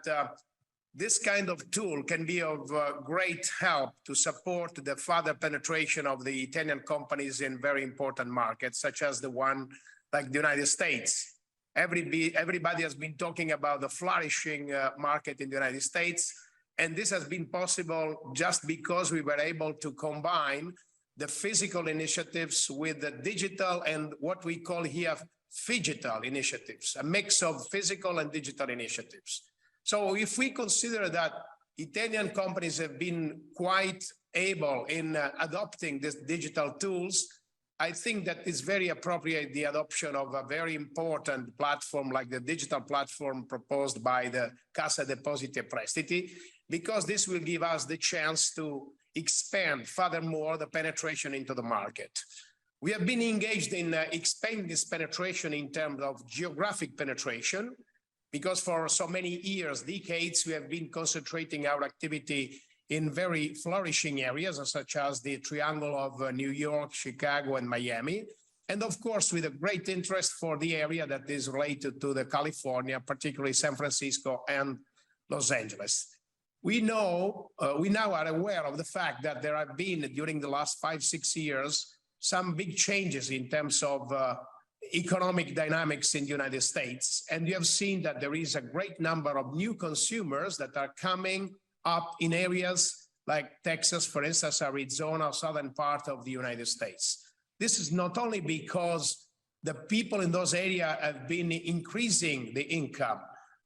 this kind of tool can be of great help to support the further penetration of the Italian companies in very important markets, such as the one like the United States. Everybody has been talking about the flourishing market in the United States, and this has been possible just because we were able to combine the physical initiatives with the digital and what we call here phygital initiatives, a mix of physical and digital initiatives. So if we consider that Italian companies have been quite able in adopting these digital tools, I think that it's very appropriate the adoption of a very important platform like the digital platform proposed by the Cassa Depositi e Prestiti, because this will give us the chance to expand furthermore the penetration into the market. We have been engaged in expanding this penetration in terms of geographic penetration, because for so many years, decades, we have been concentrating our activity in very flourishing areas, such as the Triangle of New York, Chicago, and Miami. And of course, with a great interest for the area that is related to the California, particularly San Francisco and Los Angeles. We now are aware of the fact that there have been, during the last 5-6 years, some big changes in terms of economic dynamics in the United States. And you have seen that there is a great number of new consumers that are coming up in areas like Texas, for instance, Arizona, southern part of the United States. This is not only because the people in those areas have been increasing the income,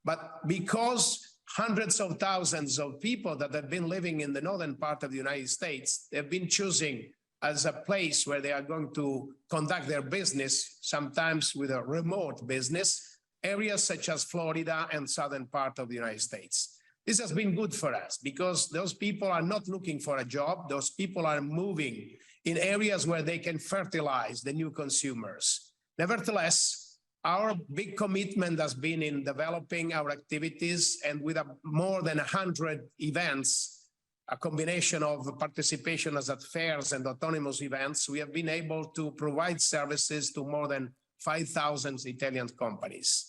but because hundreds of thousands of people that have been living in the northern part of the United States have been choosing as a place where they are going to conduct their business, sometimes with a remote business, areas such as Florida and southern part of the United States. This has been good for us because those people are not looking for a job. Those people are moving in areas where they can fertilize the new consumers. Nevertheless, our big commitment has been in developing our activities, and with more than 100 events, a combination of participation as at fairs and autonomous events, we have been able to provide services to more than 5,000 Italian companies.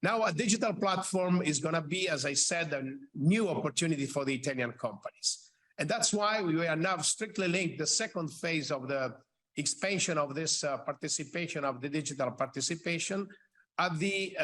Now, a digital platform is going to be, as I said, a new opportunity for the Italian companies. And that's why we are now strictly linked the second phase of the expansion of this participation of the digital participation at the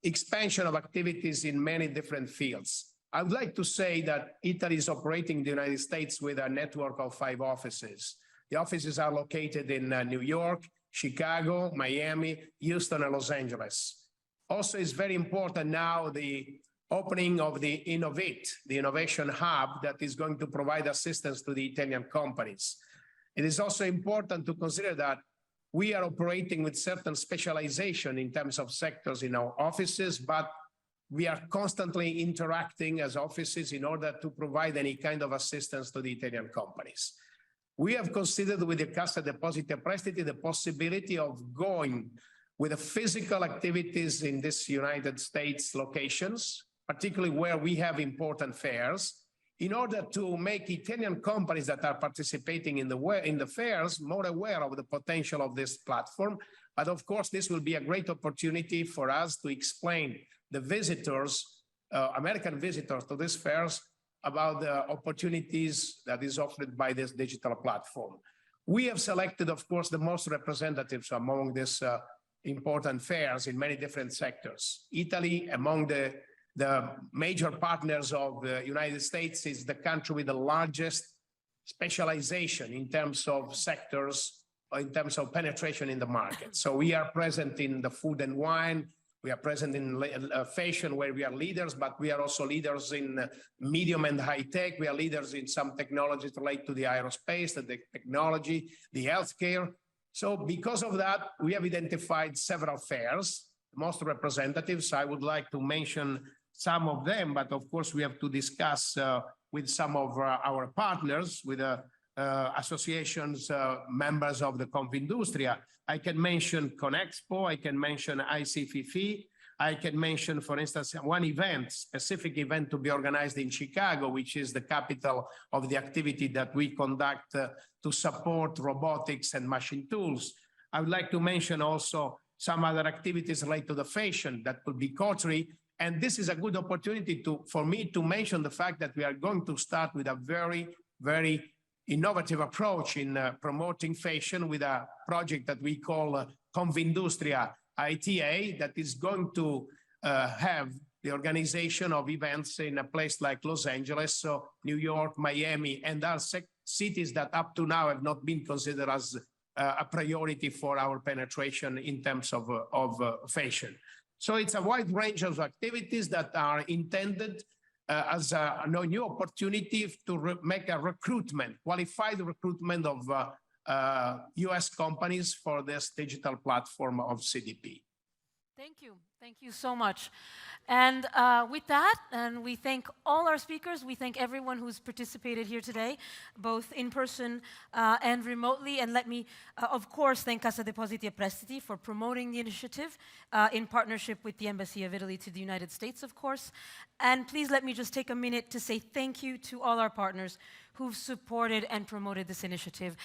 expansion of activities in many different fields. I would like to say that Italy is operating in the United States with a network of 5 offices. The offices are located in New York, Chicago, Miami, Houston, and Los Angeles. Also, it's very important now the opening of the Innovate, the innovation hub that is going to provide assistance to the Italian companies. It is also important to consider that we are operating with certain specialization in terms of sectors in our offices, but we are constantly interacting as offices in order to provide any kind of assistance to the Italian companies. We have considered with the Cassa Depositi e Prestiti the possibility of going with the physical activities in these United States locations, particularly where we have important fairs, in order to make Italian companies that are participating in the fairs more aware of the potential of this platform. But of course, this will be a great opportunity for us to explain the visitors, American visitors to these fairs, about the opportunities that is offered by this digital platform. We have selected, of course, the most representatives among these important fairs in many different sectors. Italy, among the major partners of the United States, is the country with the largest specialization in terms of sectors, or in terms of penetration in the market. So we are present in the food and wine, we are present in fashion, where we are leaders, but we are also leaders in medium and high tech. We are leaders in some technologies related to the aerospace, the technology, the healthcare. So because of that, we have identified several fairs, most representatives. I would like to mention some of them, but of course we have to discuss with some of our partners, with associations, members of the Confindustria. I can mention Conexpo, I can mention ICFF, I can mention, for instance, one event, specific event to be organized in Chicago, which is the capital of the activity that we conduct to support robotics and machine tools. I would like to mention also some other activities related to the fashion, that could be coterie. And this is a good opportunity for me to mention the fact that we are going to start with a very, very innovative approach in promoting fashion with a project that we call Confindustria ITA, that is going to have the organization of events in a place like Los Angeles, so New York, Miami, and other cities that up to now have not been considered as a priority for our penetration in terms of fashion. So it's a wide range of activities that are intended as a new opportunity to make a recruitment, qualified recruitment of US companies for this digital platform of CDP. Thank you so much. And with that, and we thank all our speakers, we thank everyone who's participated here today, both in person and remotely. And let me, of course, thank Cassa Depositi e Prestiti for promoting the initiative in partnership with the Embassy of Italy to the United States, of course. And please let me just take a minute to say thank you to all our partners who've supported and promoted this initiative.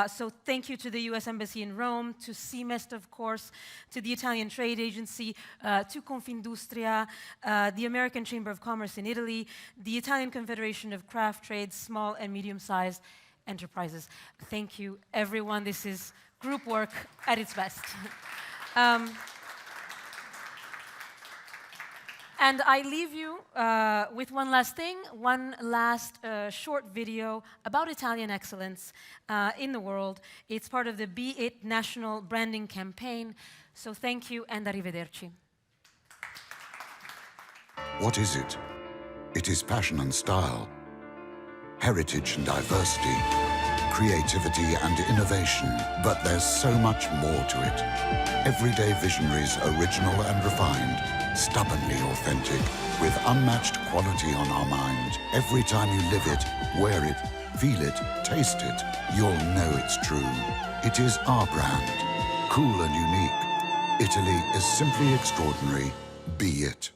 So thank you to the US Embassy in Rome, to CMEST, of course, to the Italian Trade Agency, to Confindustria, the American Chamber of Commerce in Italy, the Italian Confederation of Craft Trades, Small and Medium-Sized Enterprises. Thank you, everyone. This is group work at its best. And I leave you with one last thing, one last short video about Italian excellence in the world. It's part of the Be It national branding campaign. So thank you and arrivederci. What is it? It is passion and style, heritage and diversity, creativity and innovation, but there's so much more to it. Everyday visionaries, original and refined, stubbornly authentic, with unmatched quality on our mind. Every time you live it, wear it, feel it, taste it, you'll know it's true. It is our brand, cool and unique. Italy is simply extraordinary. Be it.